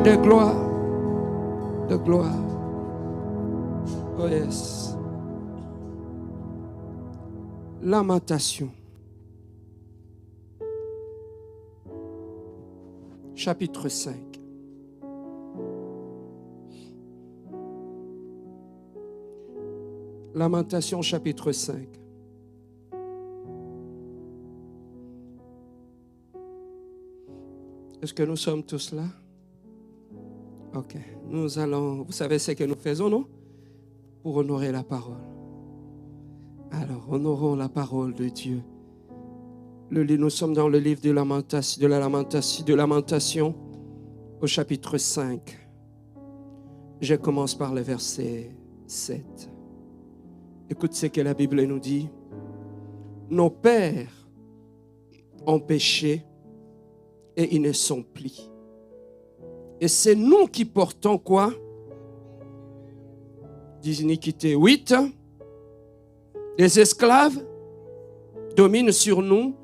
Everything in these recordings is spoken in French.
de gloire, de gloire. Oh yes. Lamentation. Chapitre 5. Lamentation chapitre 5. Est-ce que nous sommes tous là? Ok. Nous allons, vous savez ce que nous faisons, non? Pour honorer la parole. Alors, honorons la parole de Dieu. Nous sommes dans le livre de Lamentation, au chapitre 5. Je commence par le verset 7. Écoute ce que la Bible nous dit. Nos pères ont péché et ils ne sont plus. Et c'est nous qui portons quoi? Des iniquités. 8. Les esclaves dominent sur nous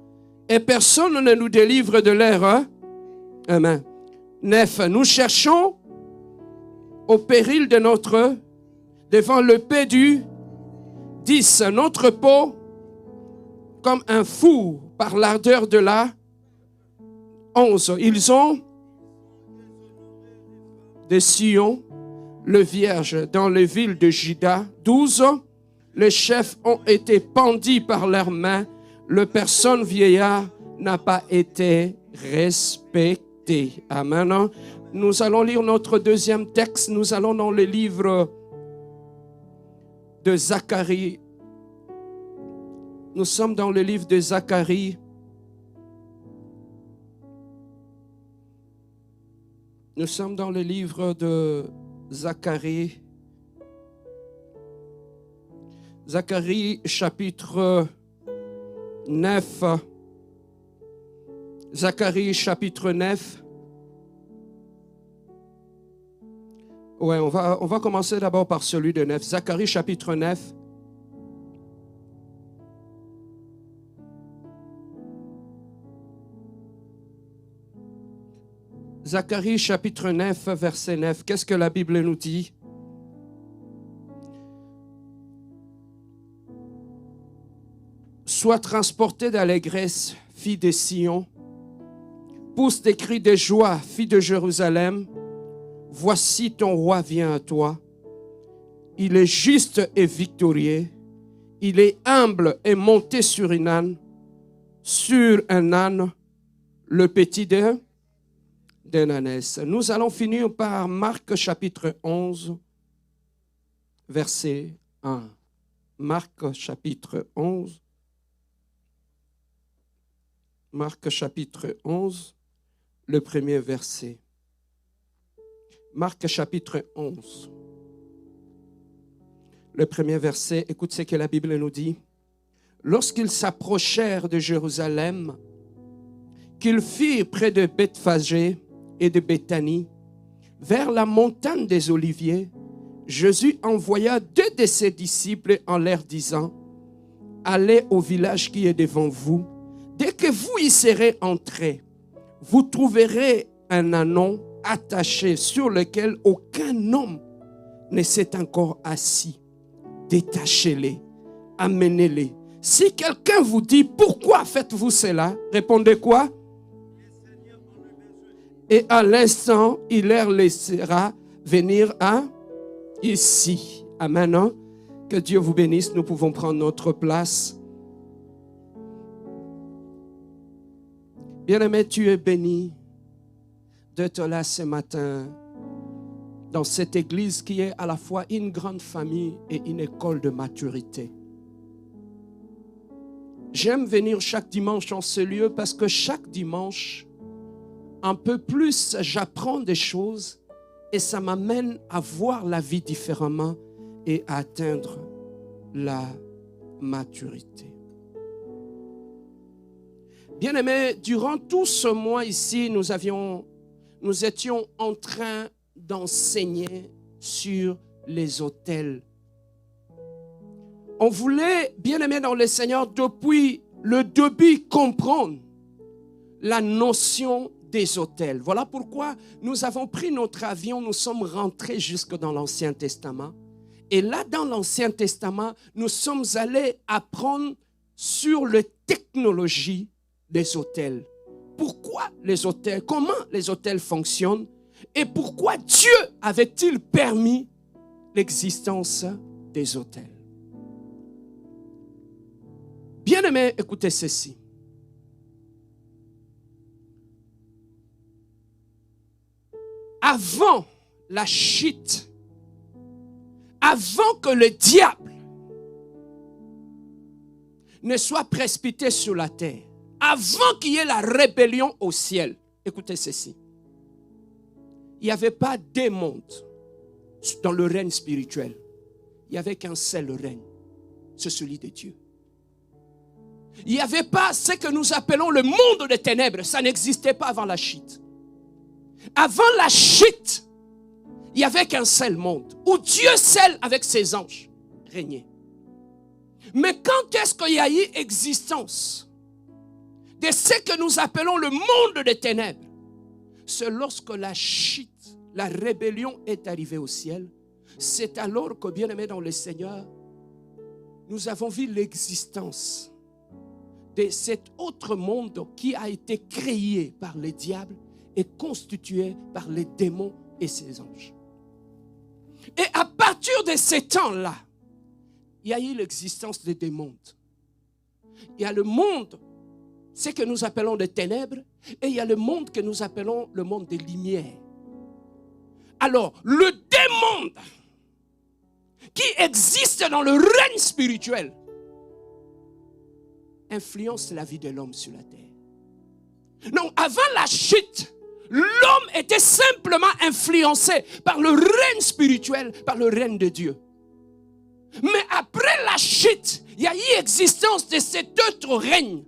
et personne ne nous délivre de leur main. 9. Nous cherchons au péril de devant le paix du 10. Notre peau comme un four par l'ardeur de la 11. Ils ont de Sion, le vierge, dans les villes de Juda. 12. Les chefs ont été pendus par leurs mains. Le personne vieillard n'a pas été respecté. Amen. Nous allons lire notre deuxième texte. Nous allons dans le livre de Zacharie. Nous sommes dans le livre de Zacharie. Nous sommes dans le livre de Zacharie. Zacharie chapitre 9. Zacharie chapitre 9. Ouais, on va commencer d'abord par celui de 9. Zacharie chapitre 9. Zacharie chapitre 9, verset 9. Qu'est-ce que la Bible nous dit? Sois transporté d'allégresse, fille de Sion. Pousse des cris de joie, fille de Jérusalem. Voici ton roi vient à toi. Il est juste et victorieux. Il est humble et monté sur un âne, le petit d'un ânesse. Nous allons finir par Marc chapitre 11, verset 1. Marc chapitre 11. Marc chapitre 11, le premier verset. Marc chapitre 11. Le premier verset, écoute ce que la Bible nous dit. Lorsqu'ils s'approchèrent de Jérusalem, qu'ils firent près de Bethphagée et de Béthanie, vers la montagne des Oliviers, Jésus envoya 2 de ses disciples en leur disant, allez au village qui est devant vous. Dès que vous y serez entrés, vous trouverez un ânon attaché sur lequel aucun homme ne s'est encore assis. Détachez-les, amenez-les. Si quelqu'un vous dit, pourquoi faites-vous cela? Répondez quoi? Et à l'instant, il leur laissera venir ici. Amen. Que Dieu vous bénisse. Nous pouvons prendre notre place. Bien-aimé, tu es béni d'être là ce matin dans cette église qui est à la fois une grande famille et une école de maturité. J'aime venir chaque dimanche en ce lieu parce que chaque dimanche, un peu plus, j'apprends des choses et ça m'amène à voir la vie différemment et à atteindre la maturité. Bien-aimés, durant tout ce mois ici, nous étions en train d'enseigner sur les autels. On voulait, bien-aimés dans le Seigneur, depuis le début comprendre la notion des autels. Voilà pourquoi nous avons pris notre avion, nous sommes rentrés jusque dans l'Ancien Testament. Et là, dans l'Ancien Testament, nous sommes allés apprendre sur les technologies des autels. Pourquoi les autels, comment les autels fonctionnent et pourquoi Dieu avait-il permis l'existence des autels. Bien-aimés, écoutez ceci. Avant la chute, avant que le diable ne soit précipité sur la terre, avant qu'il y ait la rébellion au ciel, écoutez ceci. Il n'y avait pas deux mondes dans le règne spirituel. Il n'y avait qu'un seul règne, c'est celui de Dieu. Il n'y avait pas ce que nous appelons le monde des ténèbres, ça n'existait pas avant la chute. Avant la chute, il n'y avait qu'un seul monde où Dieu seul avec ses anges régnait. Mais quand est-ce qu'il y a eu existence de ce que nous appelons le monde des ténèbres? C'est lorsque la chute, la rébellion est arrivée au ciel. C'est alors que, bien-aimés dans le Seigneur, nous avons vu l'existence de cet autre monde qui a été créé par le diable et constitué par les démons et ses anges. Et à partir de ce temps-là, il y a eu l'existence des deux mondes. Il y a le monde, ce que nous appelons des ténèbres, et il y a le monde que nous appelons le monde des lumières. Alors, le deux mondes qui existent dans le règne spirituel influencent la vie de l'homme sur la terre. Donc, avant la chute, l'homme était simplement influencé par le règne spirituel, par le règne de Dieu. Mais après la chute, il y a eu existence de cet autre règne.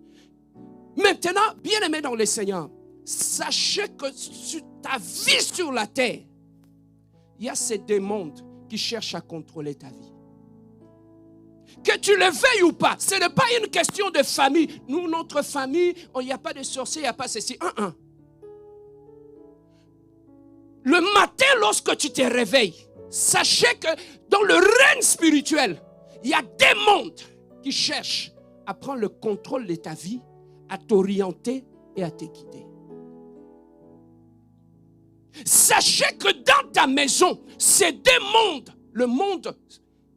Maintenant, bien-aimés dans le Seigneur, sachez que sur ta vie sur la terre, il y a ces deux mondes qui cherchent à contrôler ta vie. Que tu le veuilles ou pas, ce n'est pas une question de famille. Nous, notre famille, il n'y a pas de sorciers, il n'y a pas ceci. Le matin, lorsque tu te réveilles, sachez que dans le règne spirituel, il y a des mondes qui cherchent à prendre le contrôle de ta vie, à t'orienter et à te guider. Sachez que dans ta maison, ces deux mondes, le monde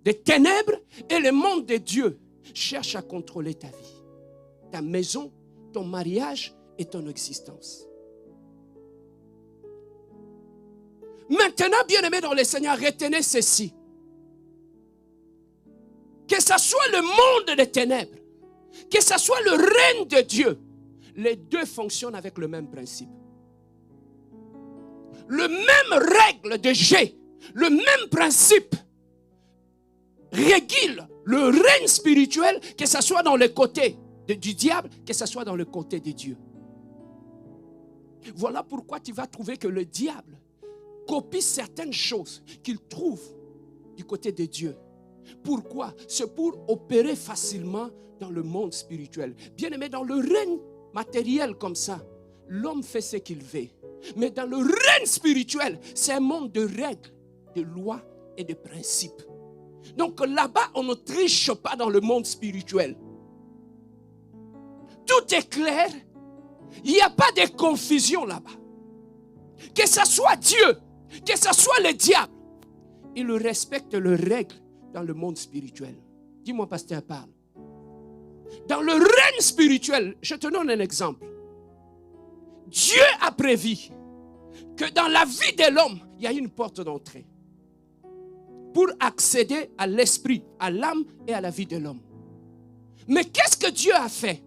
des ténèbres et le monde de Dieu, cherchent à contrôler ta vie, ta maison, ton mariage et ton existence. Maintenant, bien-aimés dans le Seigneur, retenez ceci. Que ce soit le monde des ténèbres, que ce soit le règne de Dieu, les deux fonctionnent avec le même principe. Le même règle de jeu, le même principe régule le règne spirituel, que ce soit dans le côté du diable, que ce soit dans le côté de Dieu. Voilà pourquoi tu vas trouver que le diable copie certaines choses qu'il trouve du côté de Dieu. Pourquoi? C'est pour opérer facilement dans le monde spirituel. Bien aimé, dans le règne matériel comme ça, l'homme fait ce qu'il veut. Mais dans le règne spirituel, c'est un monde de règles, de lois et de principes. Donc là-bas, on ne triche pas dans le monde spirituel. Tout est clair. Il n'y a pas de confusion là-bas. Que ce soit Dieu, que ce soit le diable, il respecte les règles dans le monde spirituel. Dis-moi, pasteur, parle. Dans le règne spirituel, je te donne un exemple. Dieu a prévu que dans la vie de l'homme, il y a une porte d'entrée pour accéder à l'esprit, à l'âme et à la vie de l'homme. Mais qu'est-ce que Dieu a fait?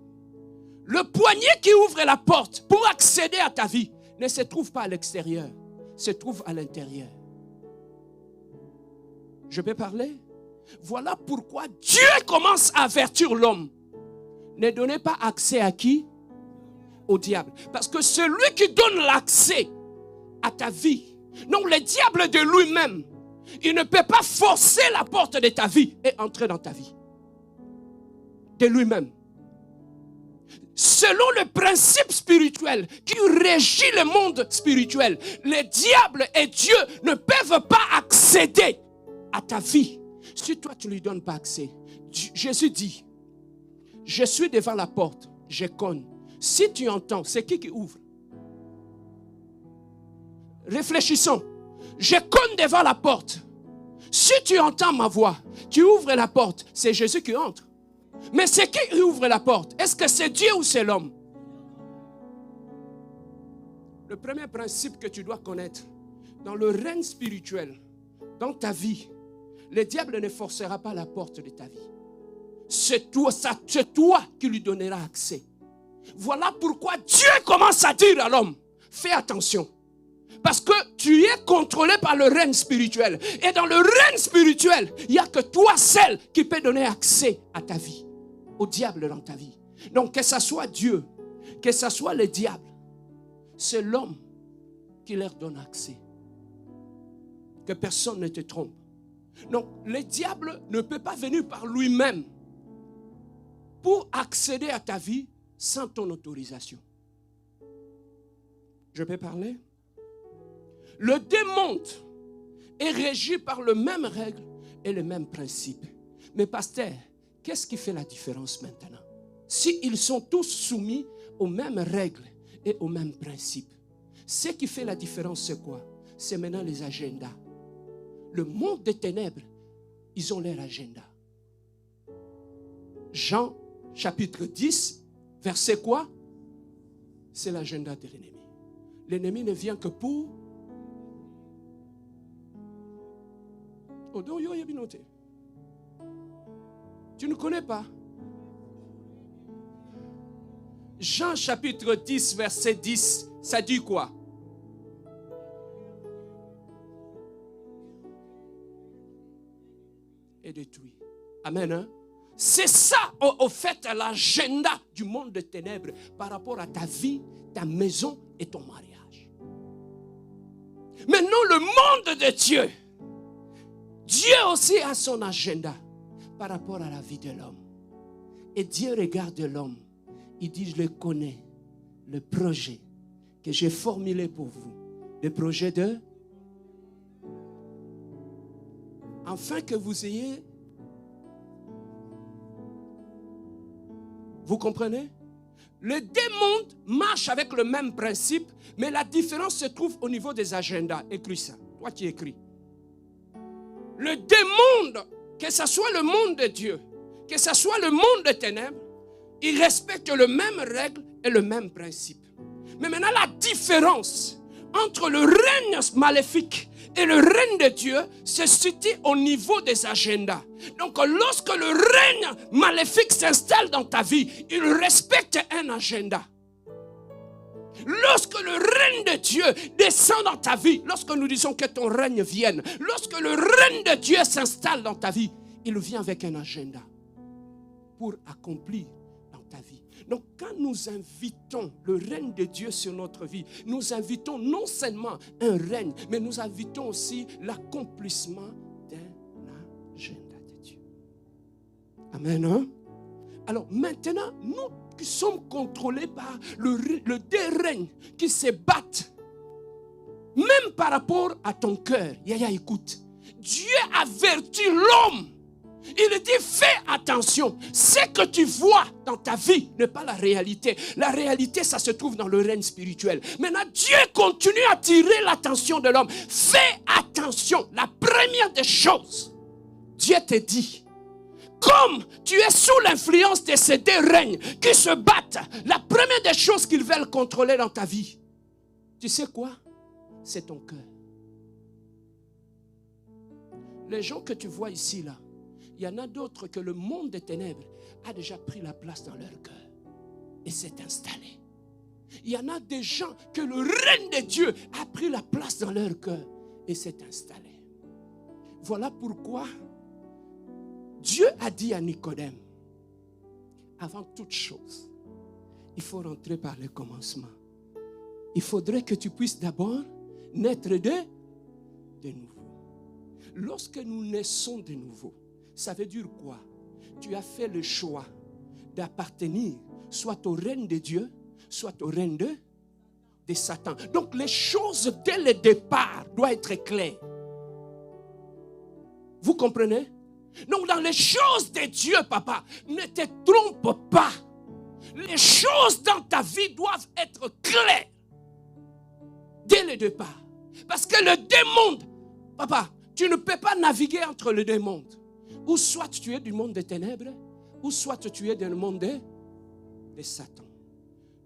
Le poignet qui ouvre la porte pour accéder à ta vie ne se trouve pas à l'extérieur, se trouve à l'intérieur. Je peux parler? Voilà pourquoi Dieu commence à avertir l'homme. Ne donnez pas accès à qui? Au diable. Parce que celui qui donne l'accès à ta vie, non, le diable de lui-même, il ne peut pas forcer la porte de ta vie et entrer dans ta vie. De lui-même. selon le principe spirituel qui régit le monde spirituel, le diable et Dieu ne peuvent pas accéder à ta vie si toi tu ne lui donnes pas accès. Jésus dit, je suis devant la porte, je cogne. Si tu entends, c'est qui ouvre? Réfléchissons. Je cogne devant la porte. Si tu entends ma voix, tu ouvres la porte, c'est Jésus qui entre. Mais c'est qui ouvre la porte? Est-ce que c'est Dieu ou c'est l'homme? Le premier principe que tu dois connaître, dans le règne spirituel, dans ta vie, le diable ne forcera pas la porte de ta vie. C'est toi qui lui donneras accès. Voilà pourquoi Dieu commence à dire à l'homme, fais attention. Parce que tu es contrôlé par le règne spirituel. Et dans le règne spirituel, il n'y a que toi seul qui peut donner accès à ta vie, au diable dans ta vie. Donc que ce soit Dieu, que ce soit le diable, c'est l'homme qui leur donne accès. Que personne ne te trompe. Donc le diable ne peut pas venir par lui-même pour accéder à ta vie sans ton autorisation. Je peux parler? Le démon est régi par les mêmes règles et les mêmes principes. Mais pasteur, qu'est-ce qui fait la différence maintenant? Si ils sont tous soumis aux mêmes règles et aux mêmes principes, ce qui fait la différence, c'est quoi? C'est maintenant les agendas. Le monde des ténèbres, ils ont leur agenda. Jean, chapitre 10, verset quoi? C'est l'agenda de l'ennemi. L'ennemi ne vient que pour... Tu ne connais pas? Jean chapitre 10, verset 10, ça dit quoi? Et détruit. Amen. Hein? C'est ça, au fait, l'agenda du monde des ténèbres par rapport à ta vie, ta maison et ton mariage. Maintenant, le monde de Dieu, Dieu aussi a son agenda par rapport à la vie de l'homme. Et Dieu regarde l'homme. Il dit, je le connais, le projet que j'ai formulé pour vous. Le projet de... Afin que vous ayez... Vous comprenez? Le démon marche avec le même principe, mais la différence se trouve au niveau des agendas. Écris ça, toi qui écris. Le démon, que ce soit le monde de Dieu, que ce soit le monde des ténèbres, il respecte les mêmes règles et le même principe. Mais maintenant, la différence entre le règne maléfique et le règne de Dieu se situe au niveau des agendas. Donc, lorsque le règne maléfique s'installe dans ta vie, il respecte un agenda. Lorsque le règne de Dieu descend dans ta vie, lorsque nous disons que ton règne vienne, lorsque le règne de Dieu s'installe dans ta vie, il vient avec un agenda pour accomplir dans ta vie. Donc quand nous invitons le règne de Dieu sur notre vie, nous invitons non seulement un règne, mais nous invitons aussi l'accomplissement d'un agenda de Dieu. Amen. Hein? Alors maintenant, nous qui sommes contrôlés par le deux règnes qui se battent, même par rapport à ton cœur. Yaya, écoute, Dieu avertit l'homme. Il dit, fais attention. Ce que tu vois dans ta vie n'est pas la réalité. La réalité, ça se trouve dans le règne spirituel. Maintenant, Dieu continue à tirer l'attention de l'homme. Fais attention. La première des choses, Dieu te dit, comme tu es sous l'influence de ces deux règnes qui se battent, la première des choses qu'ils veulent contrôler dans ta vie, tu sais quoi? C'est ton cœur. Les gens que tu vois ici, là, il y en a d'autres que le monde des ténèbres a déjà pris la place dans leur cœur et s'est installé. Il y en a des gens que le règne de Dieu a pris la place dans leur cœur et s'est installé. Voilà pourquoi Dieu a dit à Nicodème, avant toute chose, il faut rentrer par le commencement. Il faudrait que tu puisses d'abord naître de nouveau. Lorsque nous naissons de nouveau, ça veut dire quoi? Tu as fait le choix d'appartenir soit au règne de Dieu, soit au règne de Satan. Donc les choses dès le départ doivent être claires. Vous comprenez? Donc dans les choses de Dieu, papa, ne te trompe pas. Les choses dans ta vie doivent être claires dès le départ. Parce que le démon, papa, tu ne peux pas naviguer entre les deux mondes. Ou soit tu es du monde des ténèbres, ou soit tu es dans le monde de Satan.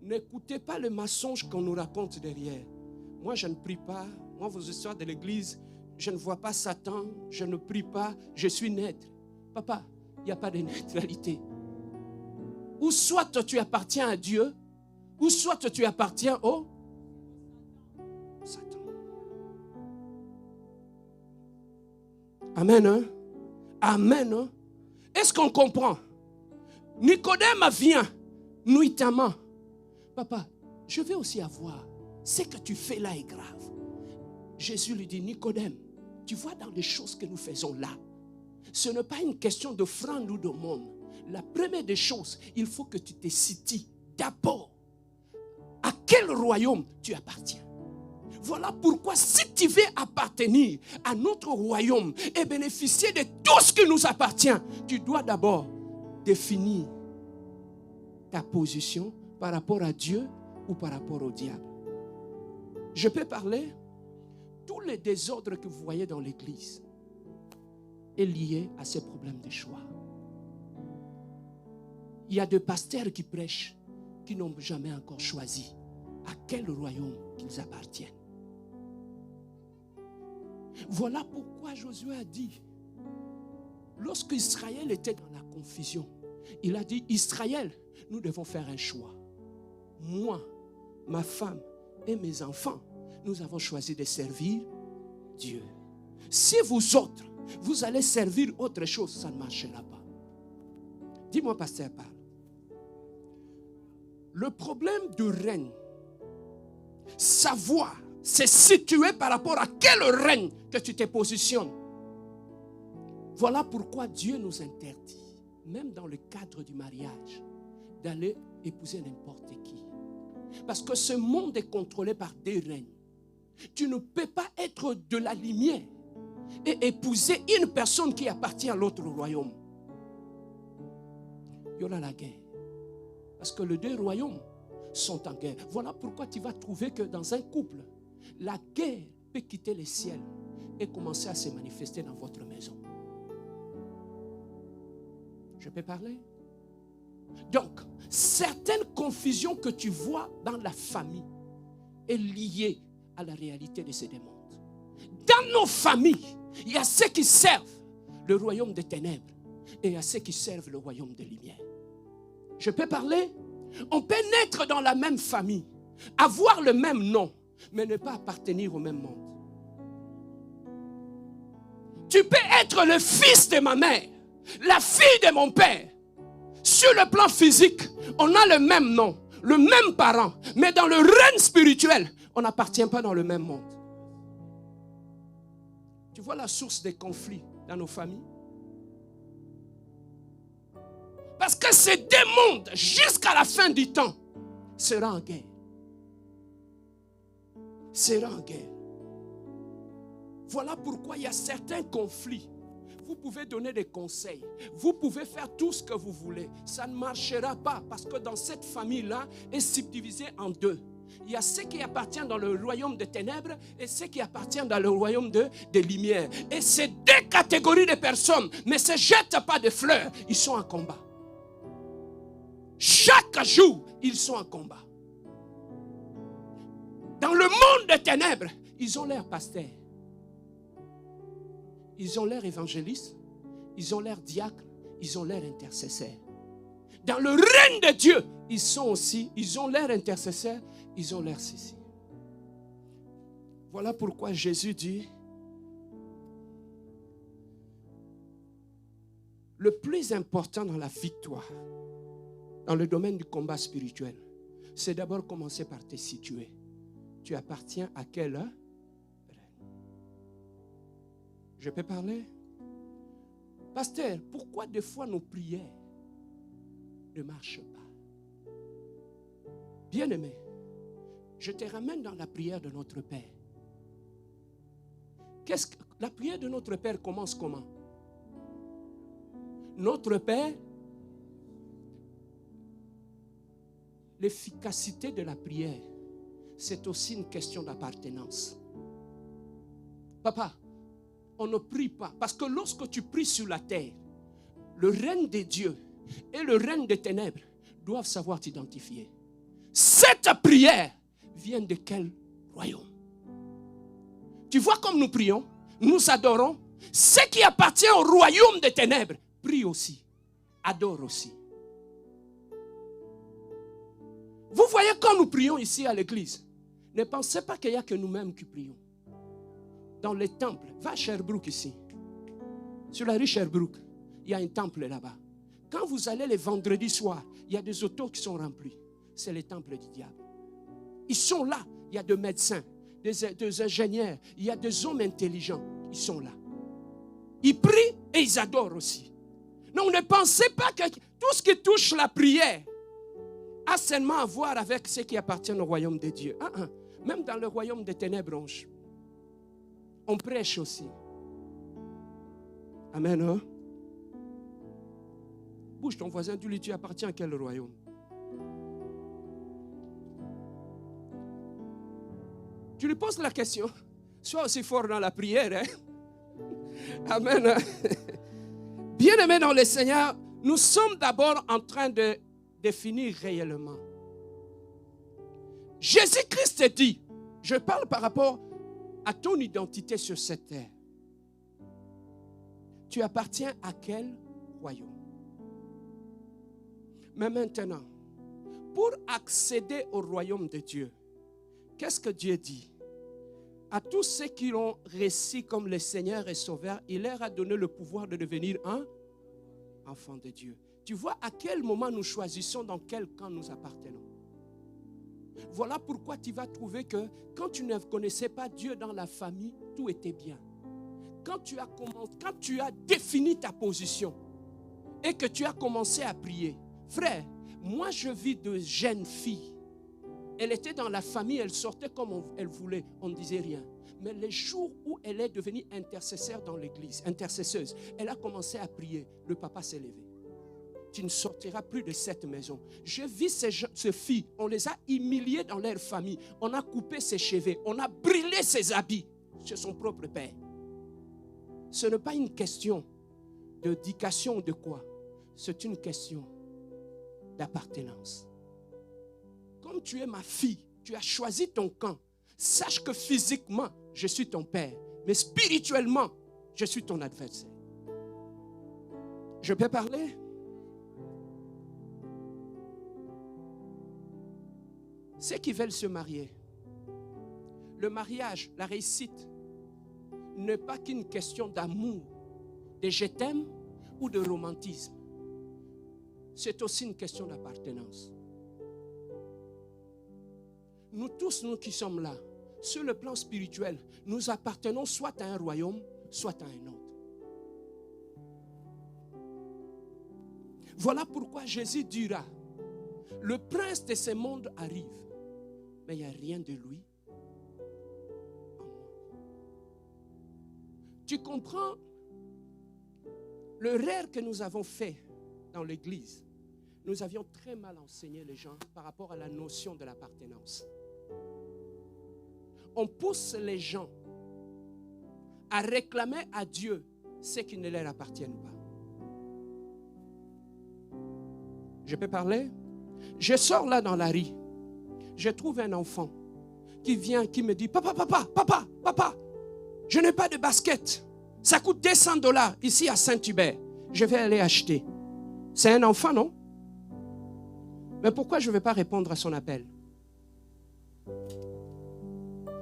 N'écoutez pas le mensonge qu'on nous raconte derrière. Moi, je ne prie pas. Moi, vos histoires de l'église, je ne vois pas Satan, je ne prie pas, je suis neutre. Papa, il n'y a pas de neutralité. Ou soit tu appartiens à Dieu, ou soit tu appartiens au Satan. Amen, hein? Amen, hein? Est-ce qu'on comprend? Nicodème vient nuitamment. Papa, je vais aussi avoir. Ce que tu fais là est grave. Jésus lui dit, Nicodème, tu vois dans les choses que nous faisons là, ce n'est pas une question d'offrande ou de monde. La première des choses, il faut que tu te situes d'abord. À quel royaume tu appartiens? Voilà pourquoi si tu veux appartenir à notre royaume et bénéficier de tout ce qui nous appartient, tu dois d'abord définir ta position par rapport à Dieu ou par rapport au diable. Je peux parler? Tous les désordres que vous voyez dans l'église est lié à ces problèmes de choix. Il y a des pasteurs qui prêchent, qui n'ont jamais encore choisi à quel royaume qu'ils appartiennent. Voilà pourquoi Josué a dit, lorsque Israël était dans la confusion, il a dit, Israël, nous devons faire un choix. Moi, ma femme et mes enfants, nous avons choisi de servir Dieu. Si vous autres, vous allez servir autre chose, ça ne marchera pas. Dis-moi, pasteur, parle. Le problème de règne, savoir, c'est situé par rapport à quel règne que tu te positionnes. Voilà pourquoi Dieu nous interdit, même dans le cadre du mariage, d'aller épouser n'importe qui. Parce que ce monde est contrôlé par des règnes. Tu ne peux pas être de la lumière et épouser une personne qui appartient à l'autre royaume. Il y aura la guerre. Parce que les deux royaumes sont en guerre. Voilà pourquoi tu vas trouver que dans un couple, la guerre peut quitter le ciel et commencer à se manifester dans votre maison. Je peux parler? Donc, certaines confusions que tu vois dans la famille est liée à la réalité de ces démons. Dans nos familles, il y a ceux qui servent le royaume des ténèbres et il y a ceux qui servent le royaume des lumières. Je peux parler? On peut naître dans la même famille, avoir le même nom, mais ne pas appartenir au même monde. Tu peux être le fils de ma mère, la fille de mon père. Sur le plan physique, on a le même nom, le même parent, mais dans le règne spirituel, on n'appartient pas dans le même monde. Tu vois la source des conflits dans nos familles? Parce que ces deux mondes, jusqu'à la fin du temps, seront en guerre. Seront en guerre. Voilà pourquoi il y a certains conflits. Vous pouvez donner des conseils. Vous pouvez faire tout ce que vous voulez. Ça ne marchera pas parce que dans cette famille-là, est subdivisée en deux. Il y a ceux qui appartiennent dans le royaume des ténèbres et ceux qui appartiennent dans le royaume des lumières. Et ces deux catégories de personnes ne se jettent pas de fleurs. Ils sont en combat. Chaque jour, ils sont en combat. Dans le monde des ténèbres, ils ont l'air pasteurs. Ils ont l'air évangélistes. Ils ont l'air diacres. Ils ont l'air intercesseurs. Dans le règne de Dieu, ils ont l'air intercesseurs. Ils ont l'air ceci. Voilà pourquoi Jésus dit, le plus important dans la victoire, dans le domaine du combat spirituel, c'est d'abord commencer par te situer. Tu appartiens à quel règne? Je peux parler? Pasteur, pourquoi des fois nos prières ne marchent pas? Bien-aimé, je te ramène dans la prière de notre Père. La prière de notre Père commence comment? Notre Père, l'efficacité de la prière, c'est aussi une question d'appartenance. Papa, on ne prie pas. Parce que lorsque tu pries sur la terre, le règne de Dieu et le règne des ténèbres doivent savoir t'identifier. Cette prière vient de quel royaume? Tu vois comme nous prions, nous adorons. Ce qui appartient au royaume des ténèbres, prie aussi, adore aussi. Vous voyez quand nous prions ici à l'église, ne pensez pas qu'il n'y a que nous-mêmes qui prions. Dans les temples, va à Sherbrooke ici, sur la rue Sherbrooke, il y a un temple là-bas. Quand vous allez les vendredis soirs, il y a des autos qui sont remplis. C'est les temples du diable. Ils sont là, il y a des médecins, des ingénieurs, il y a des hommes intelligents, ils sont là. Ils prient et ils adorent aussi. Donc ne pensez pas que tout ce qui touche la prière a seulement à voir avec ce qui appartient au royaume de Dieu. Même dans le royaume des ténèbres, on prêche aussi. Amen. Hein? Bouge ton voisin, dis-lui, tu appartiens à quel royaume? Tu lui poses la question. Sois aussi fort dans la prière. Hein? Amen. Bien-aimés dans le Seigneur, nous sommes d'abord en train de définir réellement. Jésus-Christ dit, je parle par rapport à ton identité sur cette terre. Tu appartiens à quel royaume? Mais maintenant, pour accéder au royaume de Dieu, qu'est-ce que Dieu dit? À tous ceux qui l'ont reçu comme le Seigneur et Sauveur, il leur a donné le pouvoir de devenir un enfant de Dieu. Tu vois à quel moment nous choisissons dans quel camp nous appartenons. Voilà pourquoi tu vas trouver que quand tu ne connaissais pas Dieu dans la famille, tout était bien. Quand tu as défini ta position et que tu as commencé à prier, frère, moi je vis de jeunes filles. Elle était dans la famille, elle sortait comme elle voulait, on ne disait rien. Mais les jours où elle est devenue intercesseur dans l'église, intercesseuse, elle a commencé à prier, le papa s'est levé. Tu ne sortiras plus de cette maison. Je vis ces filles, on les a humiliées dans leur famille, on a coupé ses cheveux, on a brûlé ses habits chez son propre père. Ce n'est pas une question d'éducation ou de quoi, c'est une question d'appartenance. Comme tu es ma fille, tu as choisi ton camp. Sache que physiquement, je suis ton père. Mais spirituellement, je suis ton adversaire. Je peux parler? Ceux qui veulent se marier, le mariage, la réussite, n'est pas qu'une question d'amour, de je t'aime ou de romantisme. C'est aussi une question d'appartenance. Nous tous, nous qui sommes là, sur le plan spirituel, nous appartenons soit à un royaume, soit à un autre. Voilà pourquoi Jésus dira, le prince de ce monde arrive, mais il n'y a rien de lui en moi. Tu comprends le rêve que nous avons fait dans l'église? Nous avions très mal enseigné les gens par rapport à la notion de l'appartenance. On pousse les gens à réclamer à Dieu ce qui ne leur appartient pas. Je peux parler? Je sors là dans la rue. Je trouve un enfant qui vient, qui me dit, papa, je n'ai pas de basket. Ça coûte $200 ici à Saint-Hubert. Je vais aller acheter. C'est un enfant, non? Mais pourquoi je ne vais pas répondre à son appel?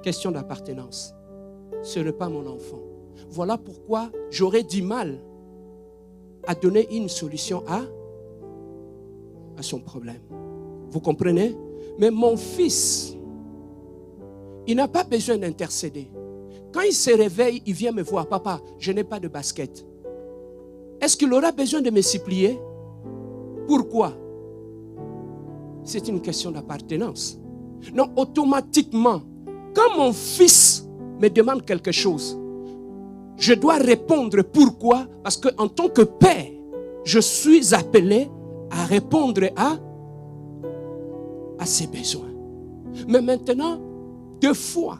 Question d'appartenance. Ce n'est pas mon enfant. Voilà pourquoi j'aurais du mal à donner une solution à son problème. Vous comprenez? Mais mon fils, il n'a pas besoin d'intercéder. Quand il se réveille, il vient me voir. Papa, je n'ai pas de basket. Est-ce qu'il aura besoin de me supplier? Pourquoi? c'est une question d'appartenance. Non, automatiquement, quand mon fils me demande quelque chose, je dois répondre. Pourquoi? Parce qu'en tant que père, je suis appelé à répondre à ses besoins. Mais maintenant, deux fois,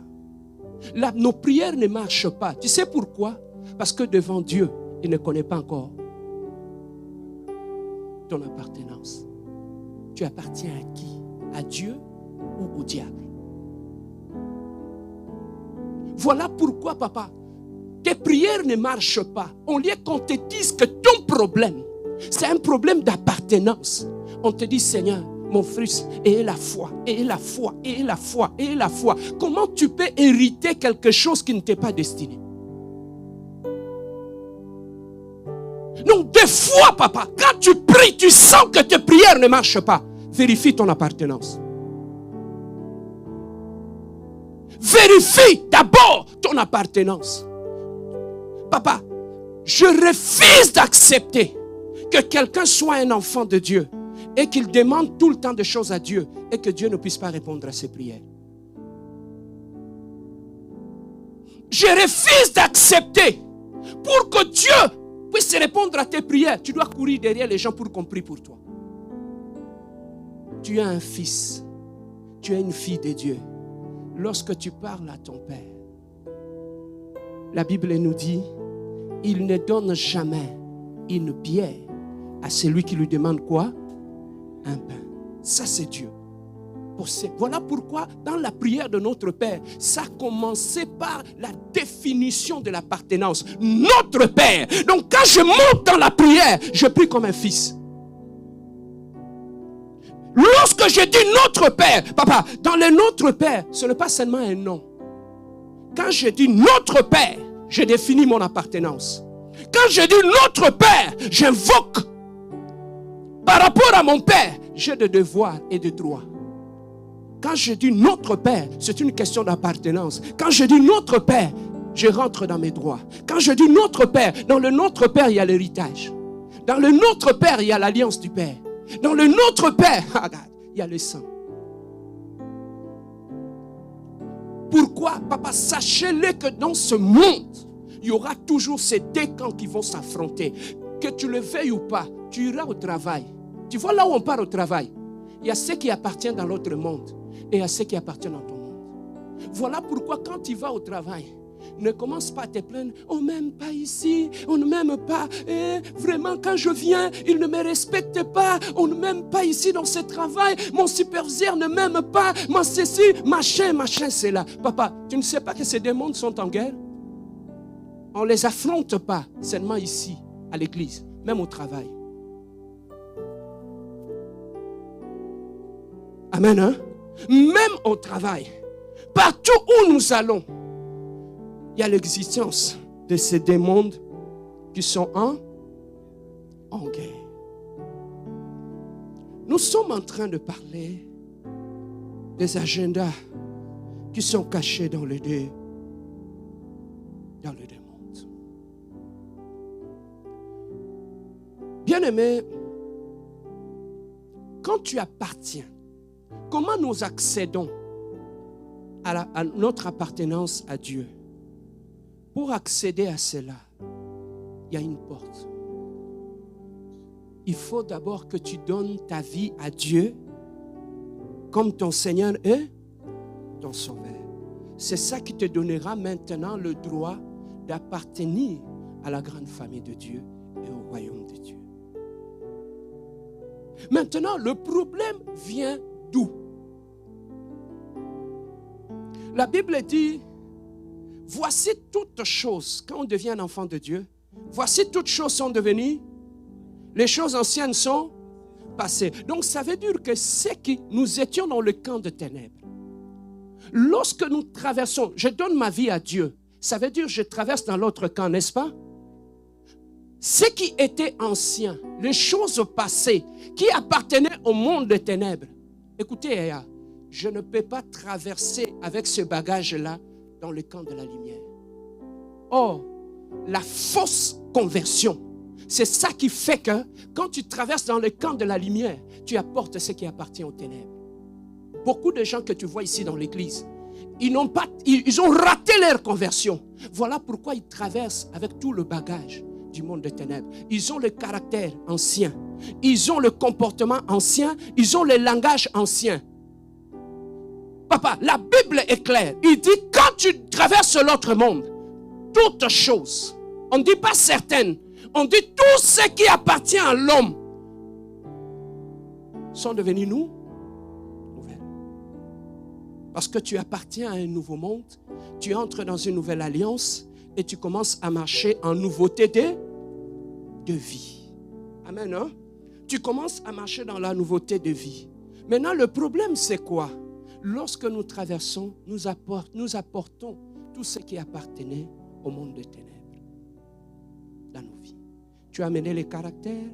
nos prières ne marchent pas. Tu sais pourquoi? Parce que devant Dieu, il ne connaît pas encore ton appartenance. Tu appartiens à qui? À Dieu ou au diable? Voilà pourquoi, papa, tes prières ne marchent pas. Au lieu qu'on te dise que ton problème, c'est un problème d'appartenance, on te dit, Seigneur, mon fils, et la foi, et la foi, et la foi, et la foi. Comment tu peux hériter quelque chose qui ne t'est pas destiné? Donc, des fois, papa, quand tu pries, tu sens que tes prières ne marchent pas. Vérifie ton appartenance. Vérifie d'abord ton appartenance. Papa, je refuse d'accepter que quelqu'un soit un enfant de Dieu et qu'il demande tout le temps des choses à Dieu et que Dieu ne puisse pas répondre à ses prières. Je refuse d'accepter pour que Dieu puisse répondre à tes prières. Tu dois courir derrière les gens pour qu'on prie pour toi. Tu es un fils, tu es une fille de Dieu. Lorsque tu parles à ton Père, la Bible nous dit, il ne donne jamais une pierre à celui qui lui demande quoi? Un pain. Ça, c'est Dieu. Voilà pourquoi dans la prière de notre Père, ça a commencé par la définition de l'appartenance. Notre Père. Donc quand je monte dans la prière, je prie comme un fils. Lorsque je dis notre Père, papa, dans le notre Père, ce n'est pas seulement un nom. Quand je dis notre Père, je définis mon appartenance. Quand je dis notre Père, j'invoque. Par rapport à mon Père, j'ai des devoirs et des droits. Quand je dis notre Père, c'est une question d'appartenance. Quand je dis notre Père, je rentre dans mes droits. Quand je dis notre Père, dans le notre Père, il y a l'héritage. Dans le notre Père, il y a l'alliance du Père. Dans le notre Père, il y a le sang. Pourquoi, papa, sachez-le que dans ce monde, il y aura toujours ces deux camps qui vont s'affronter. Que tu le veuilles ou pas, tu iras au travail. Tu vois là où on part au travail, il y a ceux qui appartiennent dans l'autre monde et il y a ceux qui appartiennent dans ton monde. Voilà pourquoi quand tu vas au travail, ne commence pas à te plaindre. On ne m'aime pas ici, on ne m'aime pas. Vraiment, quand je viens, ils ne me respectent pas. On ne m'aime pas ici dans ce travail. Mon superviseur ne m'aime pas. Moi, ceci, machin, c'est là. Papa, tu ne sais pas que ces démons sont en guerre? On ne les affronte pas seulement ici, à l'église, même au travail. Amen, hein? Même au travail, partout où nous allons, il y a l'existence de ces démons qui sont en guerre. Nous sommes en train de parler des agendas qui sont cachés dans les deux mondes. Bien-aimé, quand tu appartiens, comment nous accédons à notre appartenance à Dieu? Pour accéder à cela, il y a une porte. Il faut d'abord que tu donnes ta vie à Dieu comme ton Seigneur et ton Sauveur. C'est ça qui te donnera maintenant le droit d'appartenir à la grande famille de Dieu et au royaume de Dieu. Maintenant, le problème vient d'où? La Bible dit, voici toutes choses, quand on devient un enfant de Dieu, voici toutes choses sont devenues, les choses anciennes sont passées. Donc ça veut dire que c'est que nous étions dans le camp de ténèbres. Lorsque nous traversons, je donne ma vie à Dieu, ça veut dire que je traverse dans l'autre camp, n'est-ce pas? Ce qui était ancien, les choses passées, qui appartenaient au monde des ténèbres. Écoutez, je ne peux pas traverser avec ce bagage-là dans le camp de la lumière. Or, la fausse conversion C'est ça qui fait que quand tu traverses dans le camp de la lumière, tu apportes ce qui appartient aux ténèbres. Beaucoup de gens que tu vois ici dans l'église, ils ont raté leur conversion. Voilà pourquoi ils traversent avec tout le bagage du monde des ténèbres. Ils ont le caractère ancien. Ils ont le comportement ancien. Ils ont le langage ancien. Papa, la Bible est claire. Il dit, quand tu traverses l'autre monde, toutes choses, on ne dit pas certaines, on dit tout ce qui appartient à l'homme sont devenus nouvelles. Parce que tu appartiens à un nouveau monde, tu entres dans une nouvelle alliance et tu commences à marcher en nouveauté de vie. Amen, hein? Tu commences à marcher dans la nouveauté de vie. Maintenant, le problème, c'est quoi? Lorsque nous traversons, nous apportons tout ce qui appartenait au monde des ténèbres dans nos vies. Tu as amené les caractères,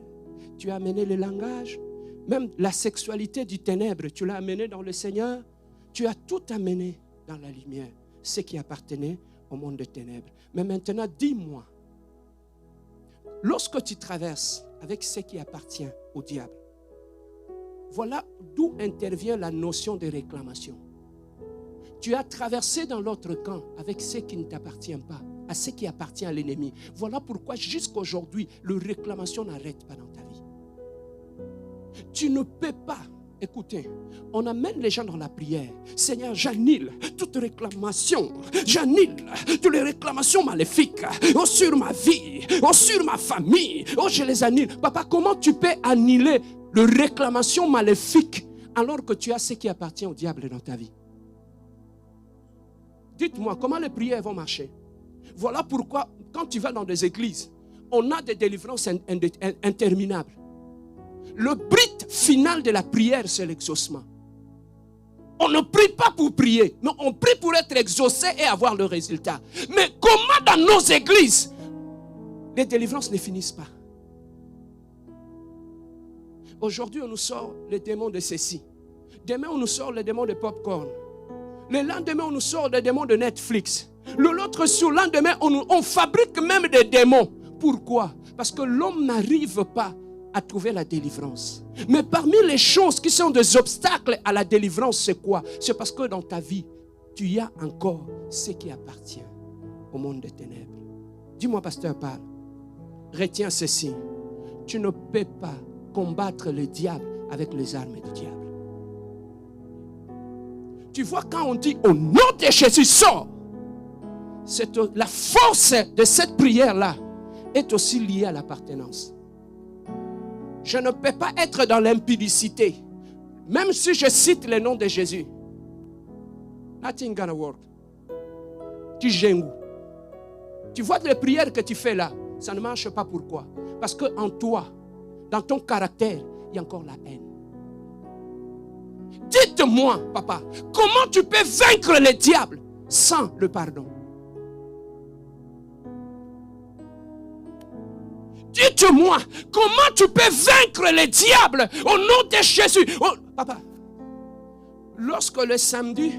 tu as amené le langage, même la sexualité du ténèbre, tu l'as amené dans le Seigneur. Tu as tout amené dans la lumière, ce qui appartenait au monde des ténèbres. Mais maintenant, dis-moi, lorsque tu traverses avec ce qui appartient au diable, voilà d'où intervient la notion de réclamation. Tu as traversé dans l'autre camp avec ce qui ne t'appartient pas, à ce qui appartient à l'ennemi. Voilà pourquoi jusqu'à aujourd'hui, la réclamation n'arrête pas dans ta vie. Tu ne peux pas. Écoutez, on amène les gens dans la prière. Seigneur, j'annule toute réclamation. J'annule toutes les réclamations maléfiques. Oh, sur ma vie. Oh, sur ma famille. Oh, je les annule. Papa, comment tu peux annuler les réclamations maléfiques alors que tu as ce qui appartient au diable dans ta vie? Dites-moi, comment les prières vont marcher? Voilà pourquoi, quand tu vas dans des églises, on a des délivrances interminables. Le but final de la prière, c'est l'exaucement. On ne prie pas pour prier, mais on prie pour être exaucé et avoir le résultat. Mais comment dans nos églises, les délivrances ne finissent pas? Aujourd'hui, on nous sort les démons de ceci. Demain, on nous sort les démons de popcorn. Le lendemain, on nous sort les démons de Netflix. L'autre jour, le lendemain, on fabrique même des démons. Pourquoi? Parce que l'homme n'arrive pas à trouver la délivrance. Mais parmi les choses qui sont des obstacles à la délivrance, c'est quoi? C'est parce que dans ta vie, tu as encore ce qui appartient au monde des ténèbres. Dis-moi, pasteur Paul, retiens ceci. Tu ne peux pas combattre le diable avec les armes du diable. Tu vois, quand on dit au nom de Jésus, sors, la force de cette prière-là est aussi liée à l'appartenance. Je ne peux pas être dans l'impudicité. Même si je cite le nom de Jésus. Nothing gonna work. Tu gênes. Tu vois les prières que tu fais là, ça ne marche pas. Pourquoi? Parce qu'en toi, dans ton caractère, il y a encore la haine. Dites-moi, papa, comment tu peux vaincre le diable sans le pardon? Dites-moi, comment tu peux vaincre le diable au nom de Jésus? Oh, papa, lorsque le samedi,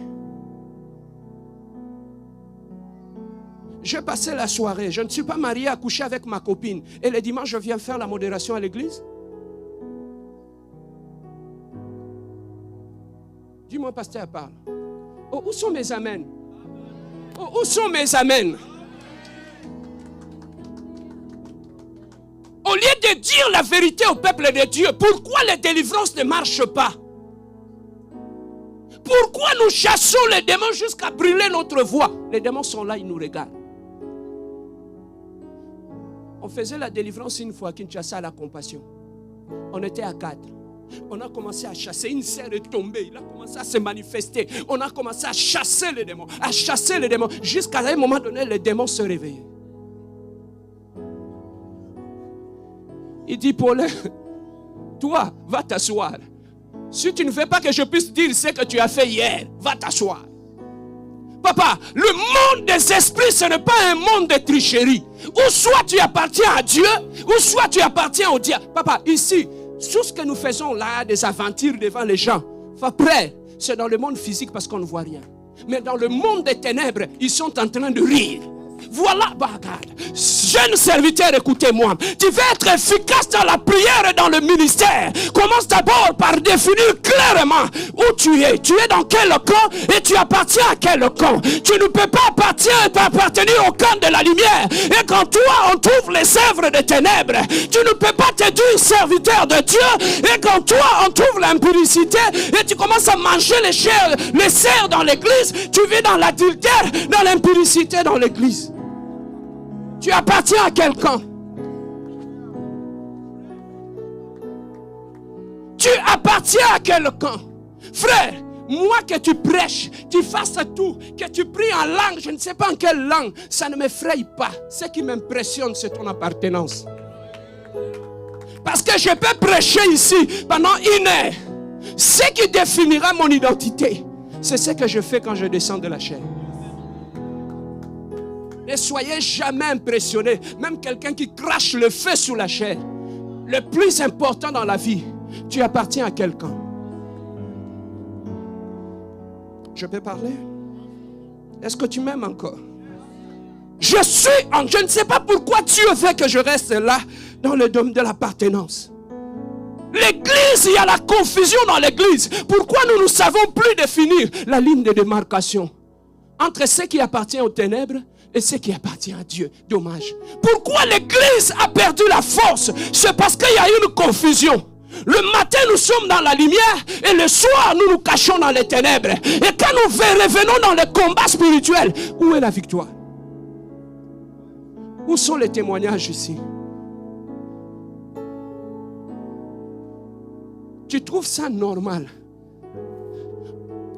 j'ai passé la soirée, je ne suis pas marié à coucher avec ma copine, et le dimanche, je viens faire la modération à l'église. Dis-moi, pasteur, parle. Oh, où sont mes amens? Oh, où sont mes amens? Au lieu de dire la vérité au peuple de Dieu, pourquoi les délivrances ne marchent pas? Pourquoi nous chassons les démons jusqu'à brûler notre voix? Les démons sont là, ils nous regardent. On faisait la délivrance une fois, Kinshasa, à la compassion. On était à 4. On a commencé à chasser. Une sœur est tombée. Il a commencé à se manifester. On a commencé à chasser les démons. Jusqu'à un moment donné, les démons se réveillaient. Il dit, Paulin, toi, va t'asseoir. Si tu ne veux pas que je puisse dire ce que tu as fait hier, va t'asseoir. Papa, le monde des esprits, ce n'est pas un monde de tricherie. Ou soit tu appartiens à Dieu, ou soit tu appartiens au diable. Papa, ici, tout ce que nous faisons là, des aventures devant les gens, après, c'est dans le monde physique parce qu'on ne voit rien. Mais dans le monde des ténèbres, ils sont en train de rire. Voilà, regarde, Jeune serviteur, écoutez-moi. Tu veux être efficace dans la prière et dans le ministère. Commence d'abord par définir clairement où tu es. Tu es dans quel camp et tu appartiens à quel camp. Tu ne peux pas appartenir au camp de la lumière. Et quand toi, on trouve les œuvres des ténèbres, tu ne peux pas te dire serviteur de Dieu. Et quand toi, on trouve l'impudicité et tu commences à manger les cerfs dans l'église, tu vis dans l'adultère, dans l'impudicité dans l'église. Tu appartiens à quel camp? Tu appartiens à quel camp? Frère, moi que tu prêches, tu fasses tout, que tu pries en langue, je ne sais pas en quelle langue, ça ne m'effraie pas. Ce qui m'impressionne, c'est ton appartenance. Parce que je peux prêcher ici pendant 1 heure. Ce qui définira mon identité, c'est ce que je fais quand je descends de la chair. Ne soyez jamais impressionnés. Même quelqu'un qui crache le feu sous la chair. Le plus important dans la vie, tu appartiens à quelqu'un. Je peux parler? Est-ce que tu m'aimes encore? Je ne sais pas pourquoi Dieu veut que je reste là dans le domaine de l'appartenance. L'église, il y a la confusion dans l'église. Pourquoi nous ne savons plus définir la ligne de démarcation entre ce qui appartient aux ténèbres et ce qui appartient à Dieu? Dommage. Pourquoi l'église a perdu la force? C'est parce qu'il y a une confusion. Le matin, nous sommes dans la lumière et le soir, nous nous cachons dans les ténèbres. Et quand nous revenons dans le combat spirituel, où est la victoire? Où sont les témoignages ici? Tu trouves ça normal?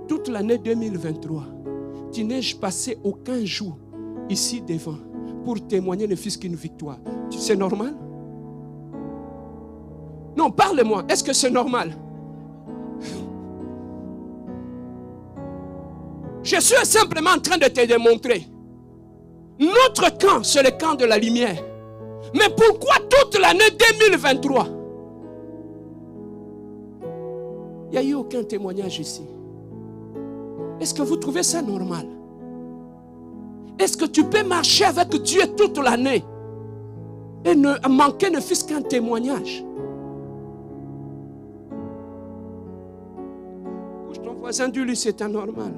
Toute l'année 2023, tu n'es passé aucun jour ici devant pour témoigner ne fût-ce qu'une victoire. C'est normal? Non, parle-moi. Est-ce que c'est normal? Je suis simplement en train de te démontrer. Notre camp, c'est le camp de la lumière. Mais pourquoi toute l'année 2023? Il n'y a eu aucun témoignage ici. Est-ce que vous trouvez ça normal? Est-ce que tu peux marcher avec Dieu toute l'année et ne manquer ne fût-ce qu'un témoignage? Couche ton voisin, dis-lui c'est anormal.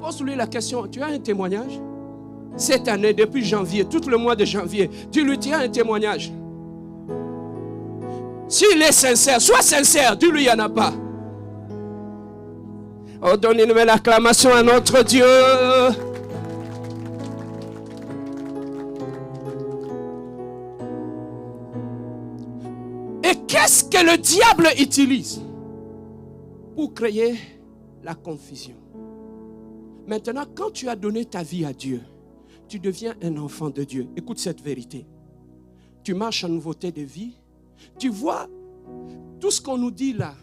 Pose-lui la question, tu as un témoignage? Cette année, depuis janvier, tout le mois de janvier, dis-lui tu as un témoignage. S'il est sincère, sois sincère, dis-lui il n'y en a pas. Oh, donne une belle acclamation à notre Dieu. Et qu'est-ce que le diable utilise pour créer la confusion? Maintenant, quand tu as donné ta vie à Dieu, tu deviens un enfant de Dieu. Écoute cette vérité. Tu marches en nouveauté de vie. Tu vois tout ce qu'on nous dit là.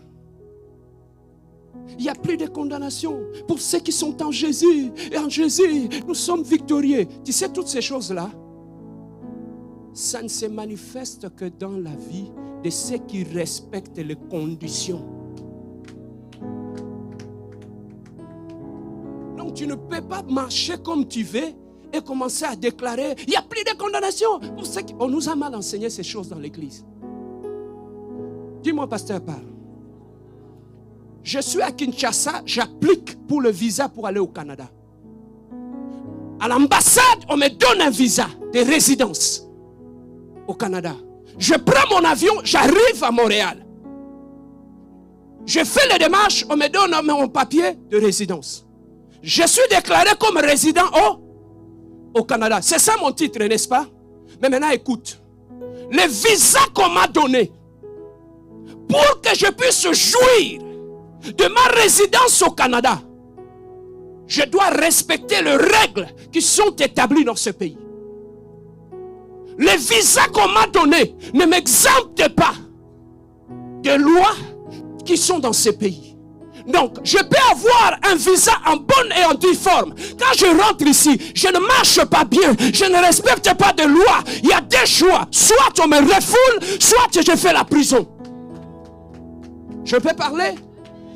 Il n'y a plus de condamnation pour ceux qui sont en Jésus. Et en Jésus, nous sommes victorieux. Tu sais, toutes ces choses-là, ça ne se manifeste que dans la vie de ceux qui respectent les conditions. Donc, tu ne peux pas marcher comme tu veux et commencer à déclarer, il n'y a plus de condamnation. Pour ceux qui... On nous a mal enseigné ces choses dans l'église. Dis-moi, pasteur, parle. Je suis à Kinshasa, j'applique pour le visa pour aller au Canada. À l'ambassade, on me donne un visa de résidence au Canada. Je prends mon avion, j'arrive à Montréal. Je fais les démarches, on me donne mon papier de résidence. Je suis déclaré comme résident au Canada. C'est ça mon titre, n'est-ce pas? Mais maintenant, écoute. Le visa qu'on m'a donné, pour que je puisse jouir de ma résidence au Canada, je dois respecter les règles qui sont établies dans ce pays. Les visas qu'on m'a donnés ne m'exemptent pas de lois qui sont dans ce pays. Donc, je peux avoir un visa en bonne et en due forme. Quand je rentre ici, je ne marche pas bien, je ne respecte pas de loi. Il y a deux choix. Soit on me refoule, soit je fais la prison. Je peux parler?